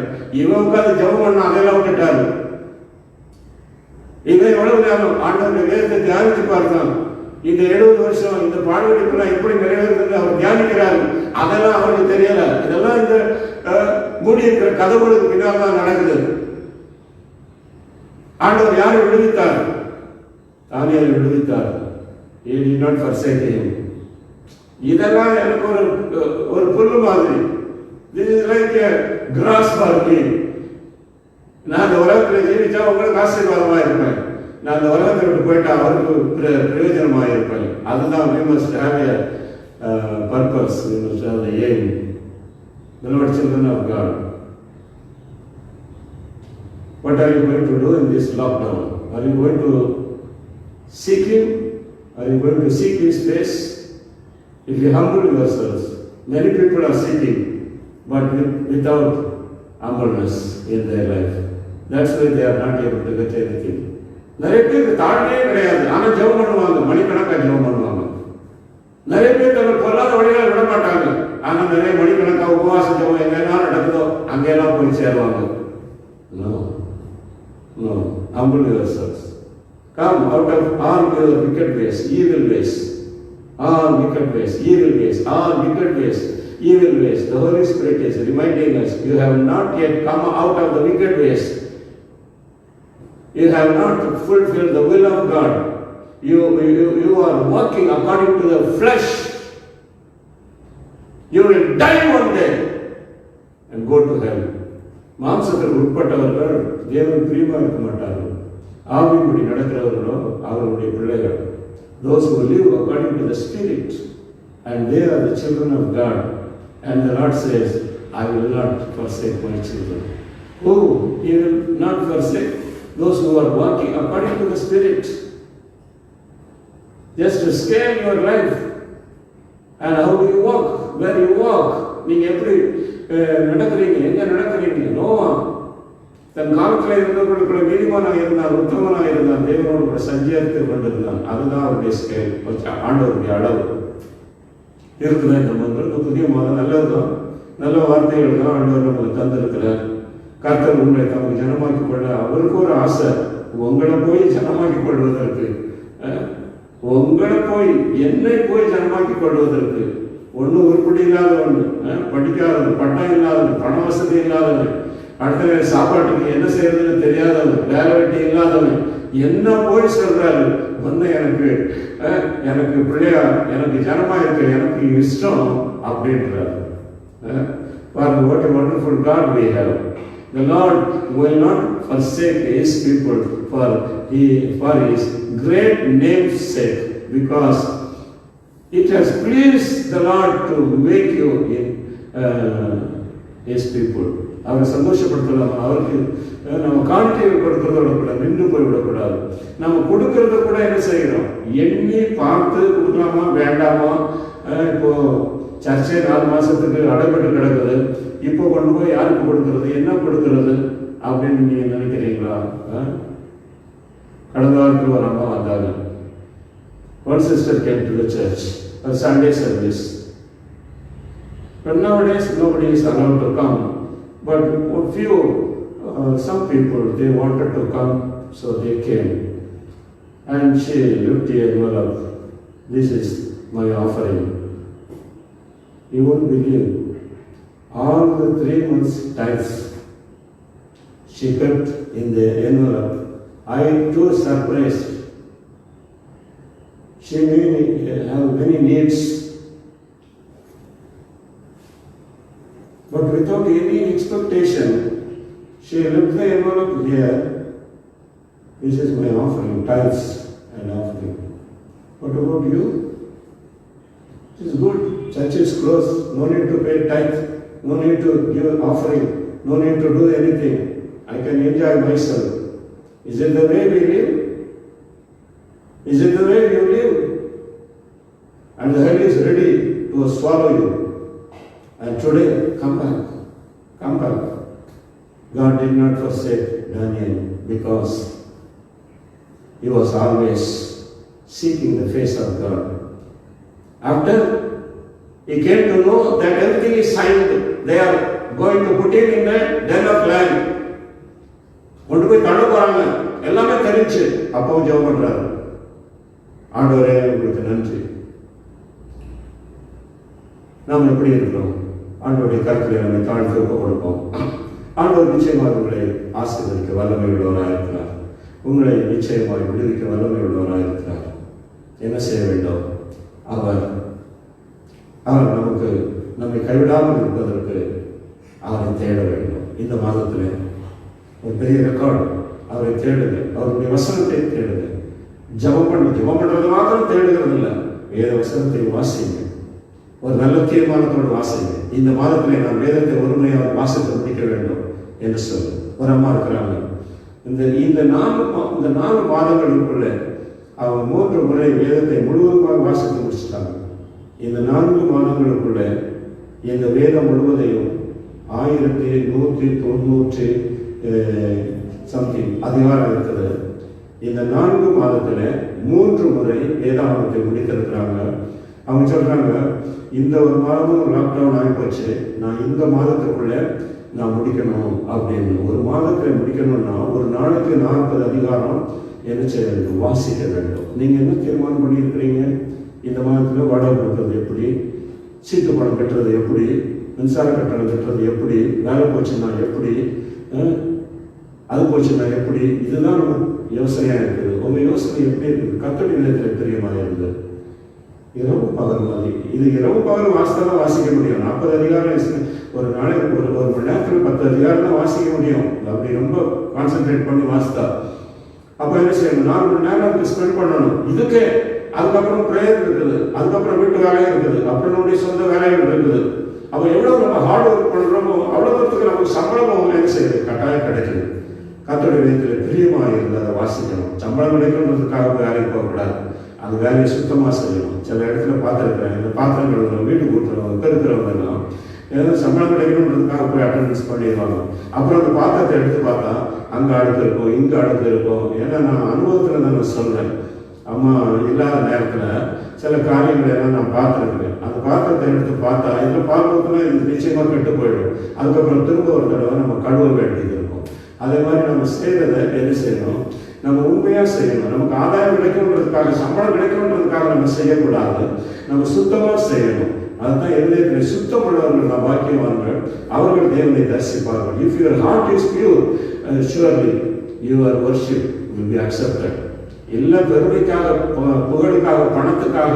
Speaker 1: இவன் உட்கார்ந்து ஜெபம் பண்ண அதெல்லாம் விட்டுட்டாரு. இவன் எவ்வளவு நேரம் ஆண்டவருடைய வேதத்தை தியானித்து பார்த்தான். இந்த 70 வருஷம் இந்த பாடுபடிப்பெல்லாம் எப்படி நிறைவேறுதுன்னு அவர் தியானிக்கிறார். அதெல்லாம் அவருக்கு தெரியல. இதெல்லாம் இந்த மூடி இருக்கிற கதவுகளுக்கு பின்னால் தான் நடக்குது. ஆண்டவர் யாரை விடுவித்தார்? தானியேலை விடுவித்தார். He did not forsake him. இதெல்லாம் எனக்கு ஒரு புல்லு மாதிரி. This is like a grass for me. நான் அந்த உலகத்தில் ஜீவிச்சா உங்களுக்கு ஆசீர்வாதமாக இருப்பேன். நான் அந்த உலகத்தை விட்டு போயிட்டா அவருக்கு பிரயோஜனமாக இருப்பேன். அதுதான் we must have a purpose, we must have the aim. Beloved children of God, what are you going to do in this lockdown? Are you going to seek Him? Are you going to seek His face? If you humble yourselves, many people are seeking, but without humbleness in their life. That's why they are not able to get anything. நிறைய பேருக்கு தாழ்மையே கிடையாது, ஆனால் ஜெபம் பண்ணுவாங்க, மணிக்கணக்காக ஜெபம் பண்ணுவாங்க. நிறைய பேர் தங்கள் பொருளாத வழிகளை விட மாட்டாங்க, ஆனால் நிறைய மணிக்கணக்காக உபவாச ஜெபம் எங்கெல்லாம் நடக்குதோ அங்கெல்லாம் போய் சேருவாங்க. No, humble yourselves. Come out of all your wicked ways, evil ways, all wicked ways, evil ways, all wicked ways, evil ways. The Holy Spirit is reminding us, you have not yet come out of the wicked ways. You have not fulfilled the will of God. You are walking according to the flesh. You will die one day and go to hell. மாம்சத்திற்கு உட்பட்டவர்கள் தேவன் பிரியமாக இருக்க மாட்டார்கள். ஆவியின்படி நடக்கிறவர்களோ அவர்களுடைய பிள்ளைகள். Those who live according to the Spirit, and they are the children of God. And the Lord says, I will not forsake my children. Who He will not forsake? Those who are walking according to the Spirit. Just to scale your life. And how do you walk? Where you walk? நீங்க எப்படி நடக்கிறீங்க, எங்க நடக்கிறீங்க? நோவா தன் காலத்தில் இருந்தவர்களுக்குள்ள நீதிமானாக இருந்தார், உத்தமனாக இருந்தார், தேவனோடு கூட சஞ்சரித்து கொண்டிருந்தான். அதுதான் அவருடைய ஸ்கேல், ஆண்டவருடைய அளவு இருக்குதா? இந்த மக்களுக்கு புதிய மாதம் நல்லதுதான், நல்ல வார்த்தைகள் தான் ஆண்டவர் நம்மளுக்கு தந்திருக்கிறார். கர்த்தர் உங்களை தமக்கு ஜனமாக்கி கொள்ள அவருக்கு ஒரு ஆசை, உங்களை போய் ஜனமாக்கி கொள்வதற்கு, உங்களை போய் என்னை போய் ஜனமாக்கி கொள்வதற்கு. ஒன்று உருப்படி இல்லாதவன், படிக்காதவன், பட்டம் இல்லாதவன், பண வசதி இல்லாதவன், அடுத்த சாப்பாட்டுக்கு என்ன செய்யறதுன்னு தெரியாதவன், வேலை வெட்டி இல்லாதவன் என்ன போய் சொல்றாரு, ஒன்று எனக்கு பிள்ளையா, எனக்கு ஜனமா இருக்க, எனக்கு இஷ்டம் அப்படின்றாரு. What a wonderful God we have. The Lord will not forsake His people for His great name's sake, because it has pleased the Lord to make you His people. அவரை சந்தோஷப்படுத்தலாம். அவருக்கு நம்ம காணிக்கை கொடுக்கறதோட கூட நின்று போய்விடக்கூடாது. நம்ம கொடுக்கறத கூட என்ன செய்யணும், எண்ணி பார்த்து கொடுக்கலாமா வேண்டாமா. இப்போ சர்ச்சை 4 மாசத்துக்கு அடைபட்டு கிடக்குது, இப்போ கொண்டு போய் யாருக்கு கொடுக்கறது, என்ன கொடுக்கறது அப்படின்னு நீங்க நினைக்கிறீங்களா? கடந்த வாரத்தில் ஒரு அம்மா வந்தாங்க. One sister came to the church, a Sunday service. But nowadays nobody is allowed to come. But a few, some people, they wanted to come, so they came. And she looked the envelope. This is my offering. You won't believe, all the 3 months tithes she kept in the envelope. I too surprised. She may have many needs, but without any expectation, she left the envelope here. This is my offering, tithes and offering. What about you? It is good. Church is closed. No need to pay tithe. No need to give offering. No need to do anything. I can enjoy myself. Is it the way we live? Is it the way you live? And the hell is ready to swallow you. And today, come back. Come back. God did not forsake Daniel because he was always seeking the face of God. After he came to know that everything is signed, they are going to put him in the den of lion. கொண்டு போய் தள்ள போறாங்க, எல்லாமே தெரிஞ்சு அப்பவும் ஜெபம் பண்றாரு. ஆண்டவரே உங்களுக்கு நன்றி. நாம் எப்படி இருக்கிறோம்? ஆண்டவருடைய கருத்துல நம்மை தாழ்த்தி ஒப்பு கொடுப்போம். ஆண்டவர் நிச்சயமாக உங்களை ஆசீர்வதிக்க வல்லமை உள்ளவராக இருக்கிறார். உங்களை நிச்சயமாக விடுவிக்க வல்லமை உள்ளவராக இருக்கிறார். என்ன செய்ய வேண்டும்? அவர் நமக்கு நம்மை கைவிடாமல் இருப்பதற்கு அவரை தேட வேண்டும். இந்த மாதத்தில் ஒரு பெரிய ரெக்கார்டு, அவரை தேடுங்க. அவருடைய வசனத்தை தேடுங்க. ஜெபம் பண்றது மாத்திரம் தேடுகிறது இல்லை, வேத வசனத்தை வாசிங்க. ஒரு நல்ல தீர்மானத்தோடு வாசிங்க. இந்த மாதத்திலே நான் வேதத்தை ஒருமையாக வாசித்து முடிக்க வேண்டும் என்று சொல்லு. ஒரு அம்மா இருக்கிறாங்க. இந்த 4 மாதங்களுக்குள்ள அவங்க 3 முறை வேதத்தை முழுவதுமாக வாசித்து முடிச்சுட்டாங்க. இந்த 4 மாதங்களுக்குள்ள இந்த வேதம் முழுவதையும் 1190 சம்திங் அதிகாரம் இருக்குது. இந்த 4 மாதத்துல 3 முறை வேதாகமத்தை முடித்திருக்கிறாங்க. அவங்க சொல்றாங்க, இந்த ஒரு மாதமும் லாக்டவுன் ஆகிப்போச்சு, நான் இந்த மாதத்துக்குள்ள நான் முடிக்கணும் அப்படின்னு. ஒரு மாதத்தில் முடிக்கணும்னா ஒரு நாளைக்கு 40 அதிகாரம் என்ன செய்ய வேண்டும்? வாசிக்க வேண்டும். நீங்க என்ன தீர்மானம் பண்ணியிருக்கிறீங்க? இந்த மாதத்தில் வாடகை கொடுக்கறது எப்படி, சீட்டு பணம் கட்டுறது எப்படி, மின்சார கட்டணம் கட்டுறது எப்படி, வேலை போச்சுன்னா எப்படி, அது போச்சுன்னா எப்படி, இதுதான் நம்ம யோசனையாக இருக்குது. உங்க யோசனை எப்படி இருக்குது? கர்த்தருடைய நிலையத்தில் பிரியமாக இருந்தது. இரவு பகல் மாதிரி இது இரவு பகல் வாசித்தான் வாசிக்க முடியும். 40 அதிகாரம் ஒரு நாளைக்கு ஒரு மணி நேரத்தில் 10 அதிகாரம் தான் வாசிக்க முடியும். அப்படி ரொம்ப கான்சென்ட்ரேட் பண்ணி வாசித்தா. அப்போ என்ன செய்யணும்? 4 மணி நேரம் அதுக்கு ஸ்பெண்ட் பண்ணணும். இதுக்கு அதுக்கப்புறம் ப்ரேயர் இருக்குது, அதுக்கப்புறம் வீட்டு வேலையும் இருக்குது, அப்புறம் நம்முடைய சொந்த வேலைகள் இருக்குது. அப்போ எவ்வளோ நம்ம ஹார்ட் ஒர்க் பண்ணுறோமோ அவ்வளோ தூரத்துக்கு நமக்கு சம்பளமும் என்ன செய்யுது? கட்டாயம் கிடைக்குது. கர்த்தருடைய வேதத்தில் பிரியமாக இருந்து அதை வாசிக்கணும். சம்பளம் கிடைக்கணுன்றதுக்காக வேலைக்கு போகக்கூடாது. அந்த வேலையை சுத்தமாக செய்யணும். சில இடத்துல பார்த்துருக்குறேன், இந்த பாத்திரம் கழுவுறவங்க, வீட்டு கூட்டுறவங்க, பெருக்கிறவங்க எல்லாம் ஏதாவது சம்பளம் கிடைக்கணுன்றதுக்காக போய் அட்டண்டன்ஸ் பண்ணிடுவாங்க. அப்புறம் அந்த பாத்திரத்தை எடுத்து பார்த்தா அங்கே அடுத்து இருக்கும், இங்கே அடுத்து இருக்கும். ஏன்னா நான் அனுபவத்தில் தான் நான் சொல்கிறேன். அம்மா இல்லாத நேரத்தில் சில காரியங்களை எல்லாம் நான் பார்த்துருக்குறேன். அந்த பாத்திரத்தை எடுத்து பார்த்தா இதில் பார்க்கறதுனா இது நிச்சயமாக கெட்டு போயிடும். அதுக்கப்புறம் திரும்ப ஒரு தடவை நம்ம கழுவ வேண்டியது இருக்கும். அதே மாதிரி நம்ம செய்கிறத என்ன செய்யணும்? நம்ம உண்மையாக செய்யணும். நமக்கு ஆதாயம் கிடைக்கணுன்றதுக்காக, சம்பளம் கிடைக்கணுன்றதுக்காக நம்ம செய்யக்கூடாது. நம்ம சுத்தமாக செய்யணும். அதுதான் எழுதிய சுத்தம் உள்ளவர்கள் நான் பாக்கியவான்கள், அவர்கள் தேவனை தரிசிப்பார்கள். If your heart is pure, surely your worship will be accepted. இல்லை பெருமைக்காக, புகழுக்காக, பணத்துக்காக,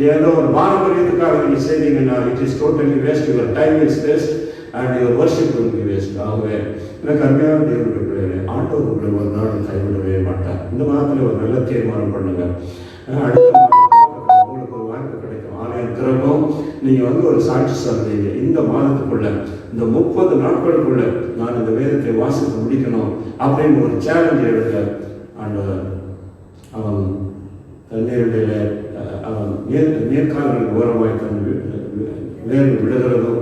Speaker 1: ஏதோ ஒரு பாரம்பரியத்துக்காக நீங்கள் செய்தீங்கன்னா it is totally waste. Your time is waste and your worship will be waste. ஆகவே எனக்கு அருமையான தேவனுடைய பிள்ளைகளே, ஆண்டவர் உங்களை ஒரு நாள் கைவிடவே மாட்டார். இந்த மாதத்தில் ஒரு நல்ல தீர்மானம் பண்ணுங்க. அடுத்த மாதம் உங்களுக்கு ஒரு வாய்ப்பு கிடைக்கும். ஆலயம் திறக்கும். நீங்கள் வந்து ஒரு சாட்சி சொல்றீங்க, இந்த மாதத்துக்குள்ள இந்த 30 நாட்களுக்குள்ள நான் இந்த வேதத்தை வாசித்து முடிக்கணும் அப்படின்னு ஒரு சேலஞ்ச் எடுக்க ஆண்டவர் அவன் தண்ணீரிடையில அவன் நேர்காணலுக்கு ஓரமாய் தன் வேறு விடுகிறதும்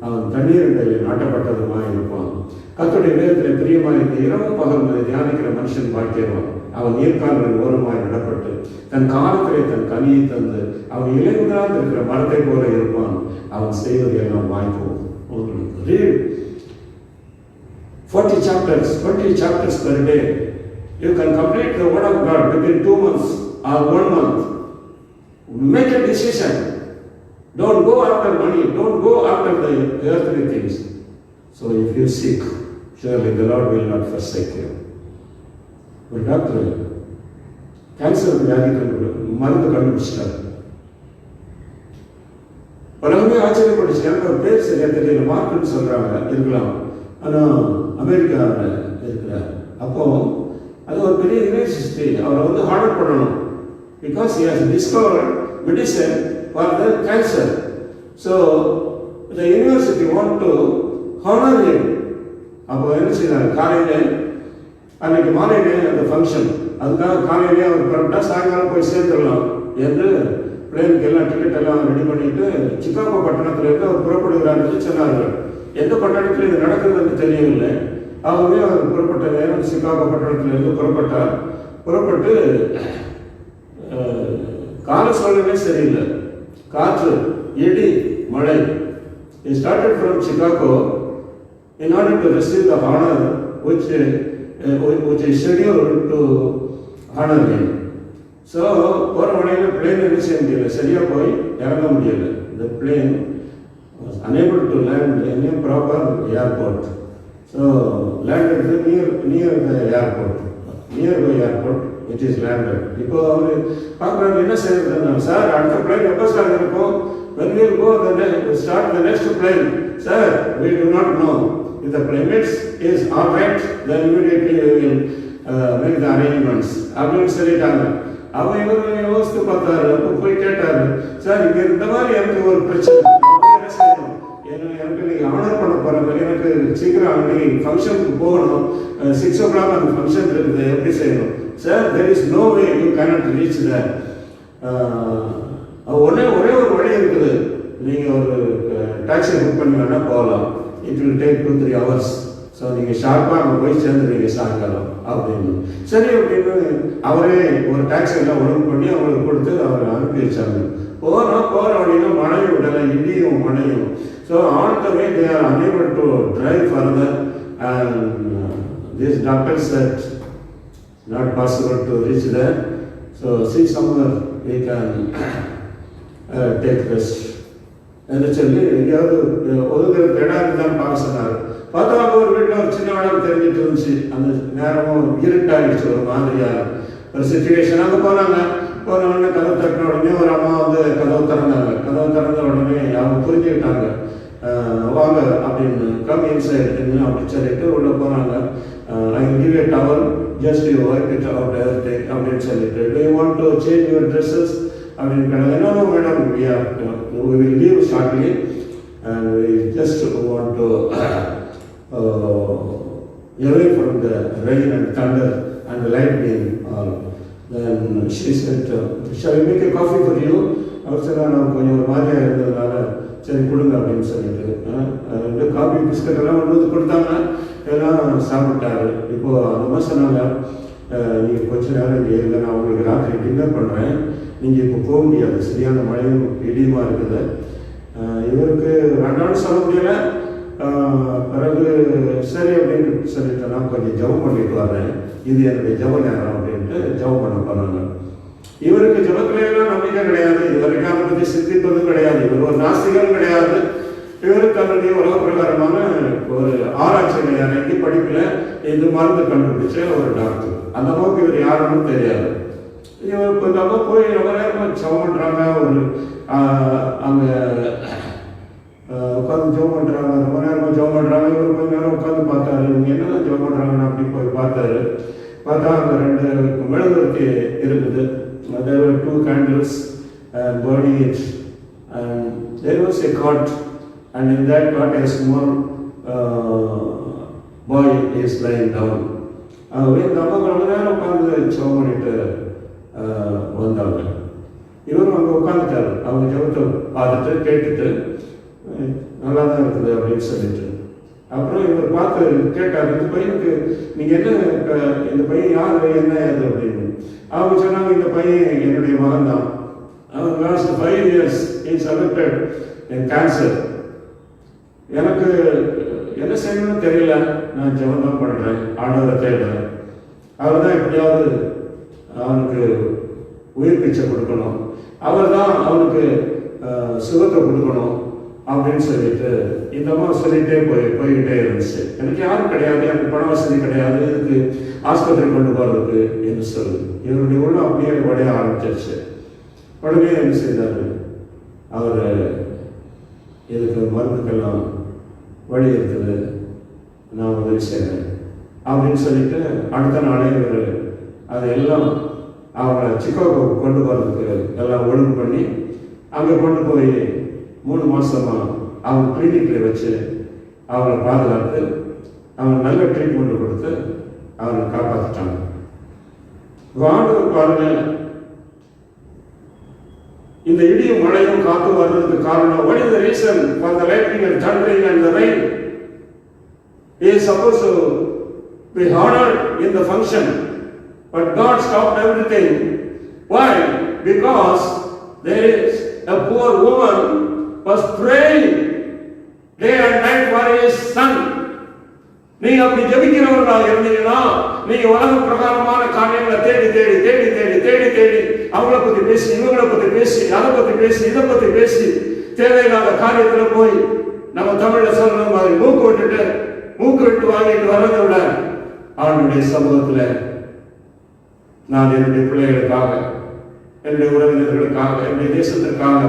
Speaker 1: அவன் தண்ணீரிடையில நாட்டப்பட்டதுமாய் இருப்பான். கர்த்தருடைய வேதத்தில் பிரியமாக இந்த இரவு பகல் தியானிக்கிற மனுஷன் பாக்கியவான். அவன் நேர்காணலின் ஓரமாய் நடப்பட்டு தன் காலத்திலே தன் கனியை தந்து அவன் இலையுடன் இருக்கிற மரத்தை போல இருப்பான். அவன் செய்வதையெல்லாம் வாய்ப்போம். Read 40 chapters, 20 chapters per day. You can complete the word of God within 2 months or 1 month. Make a decision. Don't go after money. Don't go after the earthly things. So if you seek, surely the Lord will not forsake you. ஒரு doctor cancer வியாதிக்கு மருந்து கண்டுபிடிச்சிட்டார். உலகமே ஆச்சரியப்பட்டுச்சு. எனக்கு ஒரு பேர் சரியா தெரியல, மார்க்குன்னு சொல்றாங்க, இருக்கலாம். ஆனால் அமெரிக்காவில் இருக்கிறார். அப்போ அது ஒரு பெரிய யூனிவர்சிட்டி, அவரை வந்து ஹானர் பண்ணணும். Because he has discovered medicine for the cancer. So the university want to honor him. அப்போ என்ன செய்யறாங்க, காலையில் அன்னைக்கு மாலையிலே அந்த ஃபங்க்ஷன், அதுக்காக காலையிலே அவர் புறப்பட்டா சாயங்காலம் போய் சேர்ந்துடலாம் என்று பிளேனுக்கு எல்லாம் டிக்கெட் எல்லாம் ரெடி பண்ணிட்டு சிகாகோ பட்டணத்திலிருந்து அவர் புறப்படுகிறார் என்று சொன்னார்கள். எந்த பட்டணத்தில் இது நடக்குதுன்னு தெரியவில்லை. ஆகவே அவர் புறப்பட்ட நேரம் சிகாகோ பட்டணத்திலிருந்து புறப்பட்டார். புறப்பட்டு கால சூழ்நிலை சரியில்லை, காற்று, இடி, மழை. He started from Chicago in order to receive the honor which is scheduled to honor him. So போகிற வழியில் பிளேன் என்ன செய்ய முடியல, சரியாக போய் இறங்க முடியலை. The plane was unable to land in a proper airport. So landed near the airport, nearby airport it is landed. இப்போ அவர் பார்க்குறாரு, என்ன செய்யறதுன்னா, சார் அடுத்த பிளேன் எப்போ சார் இருக்கும், when we will go start the next plane, sir we do not know. If the climate is all right, then immediately we will make the arrangements அப்படின்னு சொல்லிட்டாங்க. அவன் இவர் யோசித்து பார்த்தாரு. அப்போ போய் கேட்டாரு, சார் இங்கே இந்த மாதிரி எனக்கு ஒரு பிரச்சனை, என்ன செய்யணும், எனக்கு நீங்கள் ஆனர் பண்ண போகிறாங்க, எனக்கு சீக்கிரம் அன்னைக்கு ஃபங்க்ஷனுக்கு போகணும், 6 o'clock அந்த ஃபங்க்ஷன் இருக்குது, எப்படி செய்யணும்? Sir there is no way you cannot reach there. ஒரே ஒரு வழி இருக்குது, நீங்கள் ஒரு டாக்ஸி புக் பண்ணி வேணால் போகலாம். It will take 2-3 hours. So நீங்கள் ஷார்ப்பாக அங்கே போய் சேர்ந்துருவீங்க சாயங்காலம் அப்படின்னு. சரி அப்படின்னு அவரே ஒரு டாக்ஸி எல்லாம் ஒழுங்கு பண்ணி அவங்களுக்கு கொடுத்து அவர் அனுப்பி வச்சாங்க. போகிற வழியில் மழையும் விடலை, இடியும் மழையும். So all the way they are unable to drive further. And this doctor said not possible to reach there. So see somewhere we can take rest என்று சொல்லி எங்கேயாவது ஒதுக்கிற இடம் தான் பார்க்க சொன்னார். பார்த்தா ஒரு வீட்டில் ஒரு சின்ன இடம் தெரிஞ்சிட்டு இருந்துச்சு. அந்த நேரமும் இருட்டாயிடுச்சு, ஒரு மாதிரியாக ஒரு சுச்சுவேஷன். அங்கே போனாங்க. போன உடனே கதவு தட்டின உடனே ஒரு அம்மா வந்து கதவு திறந்தாங்க. கதவு திறந்த உடனே அவங்க புரிஞ்சுக்கிட்டாங்க, வாங்க அப்படின்னு, கம் இன்சைடு அப்படின்னு சொல்லிட்டு உள்ளே போனாங்க. I give A towel, just you work it out everything அப்படின்னு சொல்லிட்டு, to you want to change your dresses அப்படின்னு கேட்டாங்க. என்ன madam, we will leave shortly and we just want to away from the rain and thunder and the lightning all. Then she said, shall we make a coffee for you? அவர் சொன்னார், நான் கொஞ்சம் ஒரு மாதிரியாக இருந்ததுனால சரி கொடுங்க அப்படின்னு சொல்லிட்டு காஃபி பிஸ்கட் எல்லாம் கொண்டு வந்து கொடுத்தாங்க. எல்லாம் சாப்பிட்டாரு. இப்போது அந்த மாதிரி சொன்னாங்க, நீங்கள் கொஞ்ச நேரம் இங்கே இருங்க, நான் உங்களுக்கு ராத்திரி டின்னர் பண்ணுறேன், நீங்கள் இப்போ போக முடியாது, சரியான மழையும் இடியுமா இருக்குது. இவருக்கு வேண்டாம்னு சொல்ல முடியலை. பிறகு சரி அப்படின்னு சொல்லிட்டு நான் கொஞ்சம் ஜபம் பண்ணிட்டு வர்றேன், இது என்னுடைய ஜப நேரம் அப்படின்ட்டு ஜபம் பண்ண போனாங்க. இவருக்கு ஜபத்திலாம் நம்பிக்கை கிடையாது, இவருக்கு அதை பற்றி சிந்திப்பதும் கிடையாது, இவர் ஒரு நாஸ்திகம் கிடையாது. இவருக்கு தன்னுடைய உலக பிரகாரமான ஒரு ஆராய்ச்சிகளை இறங்கி படிப்பில் இது மருந்து கண்டுபிடிச்ச ஒரு டாக்டர். அந்த அளவுக்கு இவர் யாருன்னு தெரியாது. இவர் கொஞ்சம் போய் ரொம்ப நேரம் ஜபம் பண்ணுறாங்க. ஒரு அங்கே உட்காந்து ஜோம் பண்ணுறாங்க, ரொம்ப நேரமாக ஜோம் பண்ணுறாங்க. இவர் கொஞ்சம் நேரம் உட்காந்து பார்த்தாரு, இவங்க என்னதான் ஜோம் பண்ணுறாங்கன்னு அப்படி போய் பார்த்தாரு. பார்த்தா அங்கே 2 மெழுகுவர்த்தி இருக்குது. There were 2 candles and burning it, and there was a cot, and in that cot a small boy is lying down. இந்த அம்மா ரொம்ப நேரம் உட்காந்து ஜெபம் பண்ணிட்டு வந்தாங்க. இவரும் அங்கே உட்காந்துட்டாரு. அவங்க ஜெபத்தை பார்த்துட்டு கேட்டுட்டு நல்லா தான் இருக்குது அப்படின்னு சொல்லிட்டு, அப்புறம் இவர் பார்த்து கேட்டார், இந்த பையனுக்கு நீங்கள் என்ன, இந்த பையன் யார், என்ன அது அப்படின்னு. அவங்க சொன்னாங்க, இந்த பையன் என்னுடைய மகன் தான். அவன் last 5 years is affected in cancer. எனக்கு என்ன செய்யணும்னு தெரியல, நான் ஜெபம் தான் பண்ணுறேன், ஆண்டவரை தேடுறேன். அவர் தான் எப்படியாவது அவனுக்கு உயிர் பிச்சை கொடுக்கணும், அவர் தான் அவனுக்கு சுகத்தை கொடுக்கணும் அப்படின்னு சொல்லிட்டு இந்த அம்மா சொல்லிகிட்டே போய்கிட்டே இருந்துச்சு. எனக்கு யாரும் கிடையாது, எனக்கு பண வசதி கிடையாது, இதுக்கு ஆஸ்பத்திரி கொண்டு போகிறதுக்கு என்று சொல்லுது. இவருடைய உள்ள அப்படியே உடைய ஆரம்பிச்சிருச்சு. உடனே என்ன செய்தார், அவர் இதுக்கு மருந்துக்கெல்லாம் வழி இருக்குது, நான் உதவி செய்கிறேன் அப்படின்னு சொல்லிட்டு அடுத்த நாளே இவர் அதையெல்லாம் அவரை சிக்காகோ கொண்டு போகிறதுக்கு எல்லாம் ஒழுங்கு பண்ணி அங்கே கொண்டு போய் 3 மாதமா அவங்க கிளினிக்கில் வச்சு அவரை பாதுகாத்து அவங்க நல்ல ட்ரீட்மெண்ட் கொடுத்து அவரை காப்பாற்றிட்டாங்க. ஆண்டவர் பாருங்க, இந்த இடியும் மழையும் காத்து வர்றதுக்கு காரணம், what is the reason for the lightning and thundering and the rain? He is supposed to be honored in the function, but God stopped everything. Why? Because there is a poor woman was praying day and night for his son. நீங்க அப்படி ஜெபிக்கிறவர்களாக இருந்தீங்கன்னா நீங்க உலக பிரகாரமான காரியங்களை தேடி தேடி தேடி தேடி தேடி தேடி அவங்கள பத்தி பேசி, இவங்களை பத்தி பேசி, அதை பத்தி பேசி, இதை பத்தி பேசி தேவையில்லாத காரியத்துல போய் நம்ம தமிழ்ல சொல்ற மாதிரி மூக்கு விட்டு வாங்கிட்டு வர்றதை விட அவனுடைய சமூகத்துல நான் என்னுடைய பிள்ளைகளுக்காக, என்னுடைய உறவினர்களுக்காக, என்னுடைய தேசத்திற்காக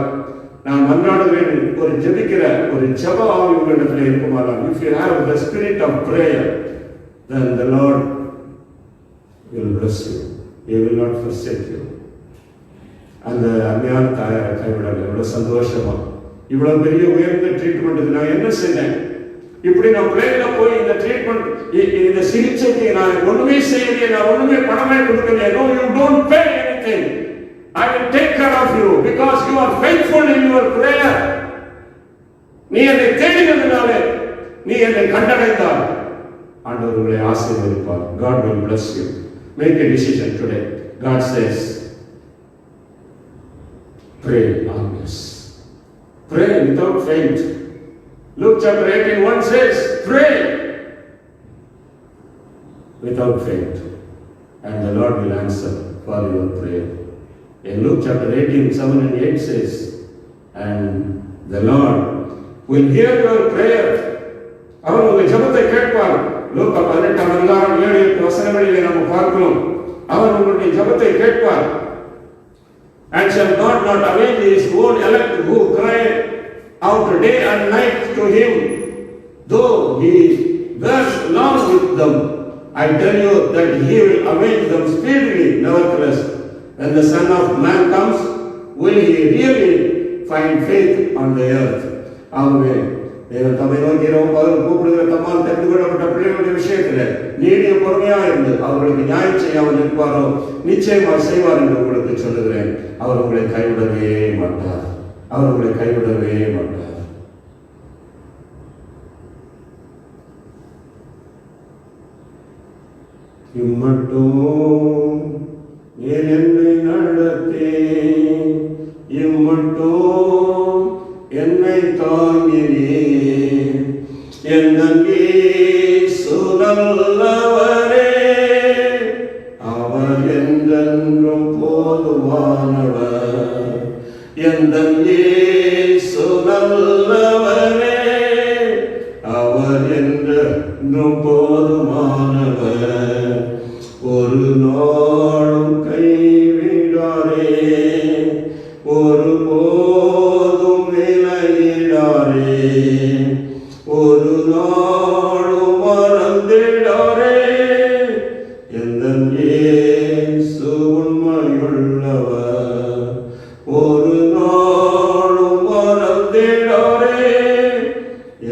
Speaker 1: நான் மன்றாடுவேன். ஒரு ஜெபிக்கிற ஒரு ஜெப ஆவி உங்களிடத்தில் இருக்குமானால், if you have the spirit of prayer, then the Lord will bless you. He will not forsake you. அந்த அருமையான தாயாரை கைவிடல. எவ்வளவு சந்தோஷமா, இவ்வளவு பெரிய உயர்ந்த ட்ரீட்மெண்ட்டுக்கு நான் என்ன செய்தேன், இப்படி நான் பிளேன்ல போய் இந்த ட்ரீட்மெண்ட், இந்த சிகிச்சைக்கு நான் ஒண்ணுமே செய்யலையே, நான் ஒண்ணுமே பணமே கொடுக்கலையே. No, you don't pay anything. I will take care of you because you are faithful in your prayer. நீ என்னை தேடினதுனாலே, நீ என்னை கண்டடைந்தால் ஆண்டவர் உங்களை ஆசீர்வதிப்பார். God will bless you. Make a decision today. God says, pray always. Pray without faint. Luke chapter 18:1 says, pray without faint, and the Lord will answer for your prayer. In Luke chapter 18:7 and 8 says, and the Lord will hear your prayer. அவர் உங்கள் ஜெபத்தை கேட்பார். லூக்கா 18:7-8 நாம் பார்க்கிறோம். அவர் உங்களுடைய ஜெபத்தை கேட்பார். And shall God not avenge his own elect who cry out day and night to him, though he bears long with them? I tell you that he will avenge them speedily. Nevertheless, when the Son of Man comes, will he really find faith on the earth? ஆகவே தேவன் தம்மை நோக்கி பகல் கூப்பிடுகிற தம்மால் தெரிந்து கொள்ளப்பட்ட பிள்ளைகளுடைய விஷயத்தில் நீடிய பொறுமையா இருந்து அவர்களுக்கு நியாயம் செய்யாமல் நிற்பாரோ நிச்சயமாக செய்வார் என்று உங்களுக்கு சொல்லுகிறேன். அவர் உங்களை கைவிடவே மாட்டார். அவர் உங்களை கைவிடவே மாட்டார். இம்மட்டும் என்னை நடத்தே, இம்மட்டும் என்னை தாங்கினே, என்னங்கே சுழல்லவரே, அவர் என்றென்றும் போதுமானவர், என்னங்கே சுழல்லவரே, அவர் என்றென்றும் போதுமானவர், ஒரு நாளும் கைவிடாரே, ஒரு போதும் விலகிடாரே, ஒரு நாளும் மறந்திடாரே, எந்தன் இயேசு உண்மையுள்ளவர், ஒரு நாளும் மறந்திடாரே. தேடாரே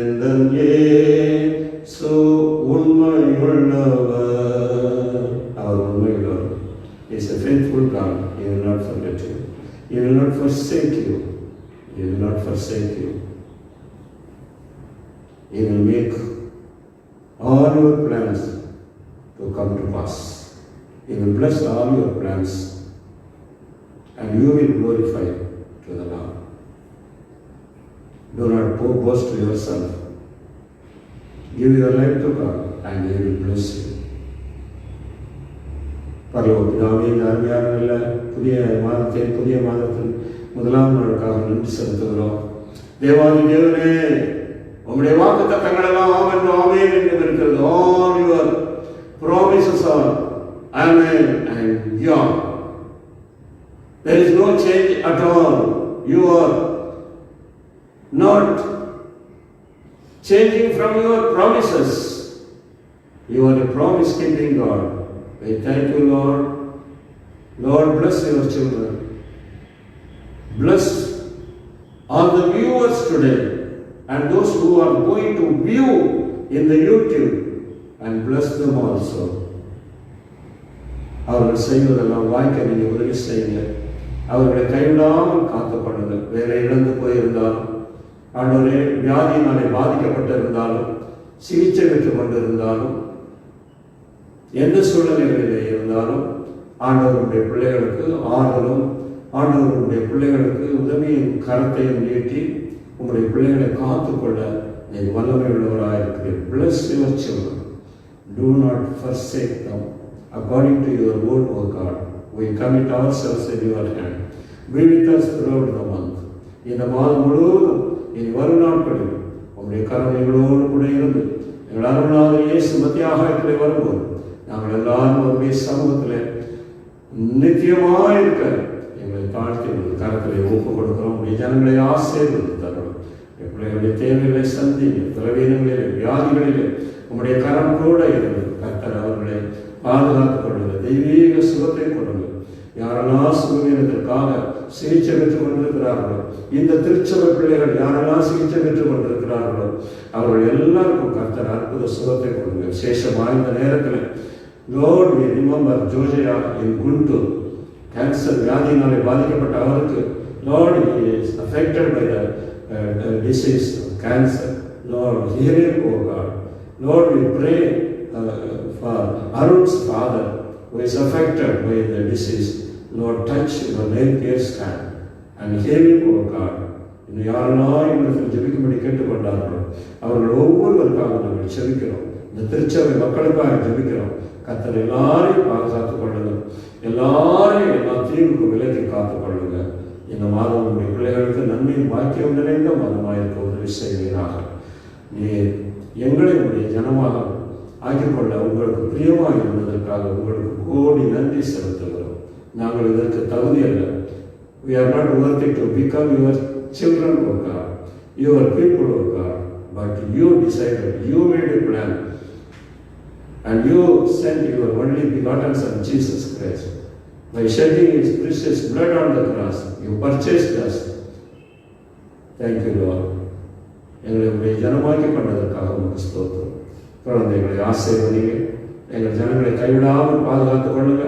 Speaker 1: எந்த இயேசு உண்மையுள்ளவர். அவர் உண்மையுள்ளவர். He is a faithful God. He will not forget you. He will not forsake you. He will not forsake you. He will make all your plans to come to pass. He will bless all your plans and you will glorify to the Lord. Do not boast yourself. Give your life to God and He will bless you. பரலோக பிதாவே, இந்த அருமையான நல்ல புதிய மாதத்தின் முதலாம் நாளுக்காக நன்றி செலுத்துகிறோம். தேவாதி தேவனே, உம்முடைய வாக்குத்தத்தங்கள் எல்லாம் ஆமென் ஆமென் என்று இருக்கிறது. All your promises are amen and yeah. There is no change at all. You are not changing from your promises. You are a promise-keeping God. We thank you, Lord. Lord, bless your children. Bless all the viewers today and those who are going to view in the YouTube, and bless them also. அவர்கள் செய்வதெல்லாம் வாய்க்க நீங்கள் உதவி செய்யுங்க. அவர்களை கைவிடாமல் காத்துக்கொள்ளுங்க. வேலை இழந்து போயிருந்தாலும், ஆண்டவரே வியாதியினாலே பாதிக்கப்பட்டிருந்தாலும், சிகிச்சை பெற்றுக் கொண்டிருந்தாலும், எந்த சூழ்நிலைகளிலே இருந்தாலும் ஆண்டவருடைய பிள்ளைகளுக்கு ஆறுதலும், ஆண்டவருடைய பிள்ளைகளுக்கு உதவியின் கரத்தையும் நீட்டி உங்களுடைய பிள்ளைகளை காத்துக்கொள்ள நீங்கள் வல்லமை உள்ளவராக இருக்கிறீர்கள். Bless your children. Do not forsake them. According to your word, O God, we commit ourselves in your hand. Be with us throughout the month. இந்த மாதம் முழுவதும் இனி வரும் நாட்களில் உங்களுடைய கரம் எங்களோடு கூட இருந்து எங்கள் அருள்நாதர் இயேசு மத்தியாகத்திலே வரும்போது நாங்கள் எல்லாரும் அவருடைய சமூகத்தில் நித்தியமாக இருக்க எங்களை தாழ்த்தி கரத்திலே ஒப்புக் கொடுக்கிறோம். உடைய ஜனங்களை ஆசீர்வதித்து தரணும். பிள்ளைகளுடைய தேவைகளை சந்திங்க. பலவீனங்களிலே, வியாதிகளிலே உங்களுடைய கரம் கூட இருந்து கர்த்தர் அவர்களை பாதுகாத்துக் கொள்ளுங்க. தெய்வீக சுகத்தை கொடுங்க. யாரெல்லாம் சுகவீனத்திற்காக சிகிச்சை பெற்றுக் கொண்டிருக்கிறார்களோ, இந்த திருச்சபை பிள்ளைகள் யாரெல்லாம் சிகிச்சை பெற்றுக் கொண்டிருக்கிறார்களோ அவர்கள் எல்லாருக்கும் கர்த்தர் அற்புத சுகத்தை கொடுங்க. விசேஷமாக இந்த நேரத்தில் Lord, we remember Josiah in Guntur. Cancer வியாதியினாலே பாதிக்கப்பட்ட அவருக்கு, Lord, he is affected by the disease of cancer. Lord, hear him, O God. Lord, we pray for Arun's father who is affected by the disease. Lord, touch your nail-pierced hand and heal him, O God. இன்னும் யாரெல்லாம் எங்களுக்கு ஜெபிக்கும்படி கேட்டுக்கொண்டார்களோ அவர்கள் ஒவ்வொருவருக்காக நாங்கள் ஜெபிக்கிறோம். இந்த திருச்சபை மக்களுக்காக ஜெபிக்கிறோம். கர்த்தர் எல்லாரையும் பாதுகாத்துக் கொள்ளுங்க. எல்லாரையும் எல்லா தீவுக்கும் விலக்கி காத்துக் கொள்ளுங்க. இந்த மாதம் உங்களுடைய பிள்ளைகளுக்கு நன்மையும் பாக்கியம் நிறைந்த மாதமாயிருக்க உதவி செய்வீராக. நீர் எங்களை உடைய ஜனமாக ஆக்கிக்கொள்ள உங்களுக்கு பிரியமாக இருந்ததற்காக உங்களுக்கு கோடி நன்றி செலுத்துகிறோம். நாங்கள் இதற்கு தகுதி அல்ல. We are not worthy to become your children, O God, your people, O God, but you decided, you made a plan, and you sent your only begotten Son, Jesus Christ. By shedding His precious blood on the cross, you purchased us. Thank you, Lord. எங்களை உடைய ஜனமாக்கி கொண்டதற்காக உங்களுக்கு ஸ்தோத்திரம். குழந்தைகளை ஆசீர்வதிங்க. எங்கள் ஜனங்களை கைவிடாமல் பாதுகாத்துக் கொள்ளுங்க.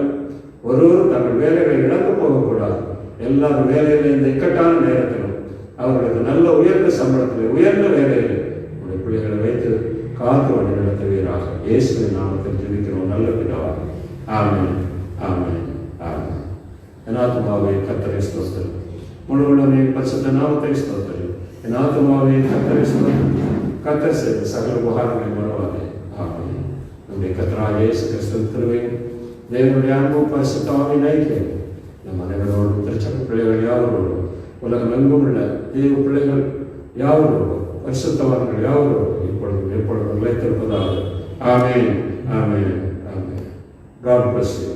Speaker 1: ஒருவரும் தங்கள் வேலைகளை இழந்து போகக்கூடாது. எல்லாரும் வேலையில் இந்த இக்கட்டான நேரத்திலும் அவர்களுக்கு நல்ல உயர்ந்த சம்பளத்தில், உயர்ந்த வேலையில் உங்களுடைய பிள்ளைகளை வைத்து காத்து வழி நடத்துவீராக. இயேசுவின் நாமத்தில் ஜெபிக்கிறோம் நல்ல பிதாவே. ஆமென், ஆமென், ஆமென். என் ஆத்துமாவே கர்த்தரை ஸ்தோத்திரி. முழு உலகின் பரிசுத்த நாமத்தை ஸ்தோத்திரி. என் ஆத்துமாவே கர்த்தரை ஸ்தோத்திரி. கர்த்தர் செய்த சகல உபகாரங்களை மறவாதே. ஆமென். நம்முடைய கர்த்தராகிய இயேசு கிறிஸ்துவின் கிருபையும் தேவனுடைய அன்பும் பரிசுத்த ஆவியின் ஐக்கியம் நம் அனைவரோடும் திருச்சபை பிள்ளைகள் யாவரோடும் உலகம் எங்கும் உள்ள தேவ பிள்ளைகள் யாவரோடும் பரிசுத்தவான்கள் யாவரோடும் இப்பொழுதும் எப்பொழுதும் நிலைத்திருப்பதாக. ஆமென், ஆமென், ஆமென். God bless you.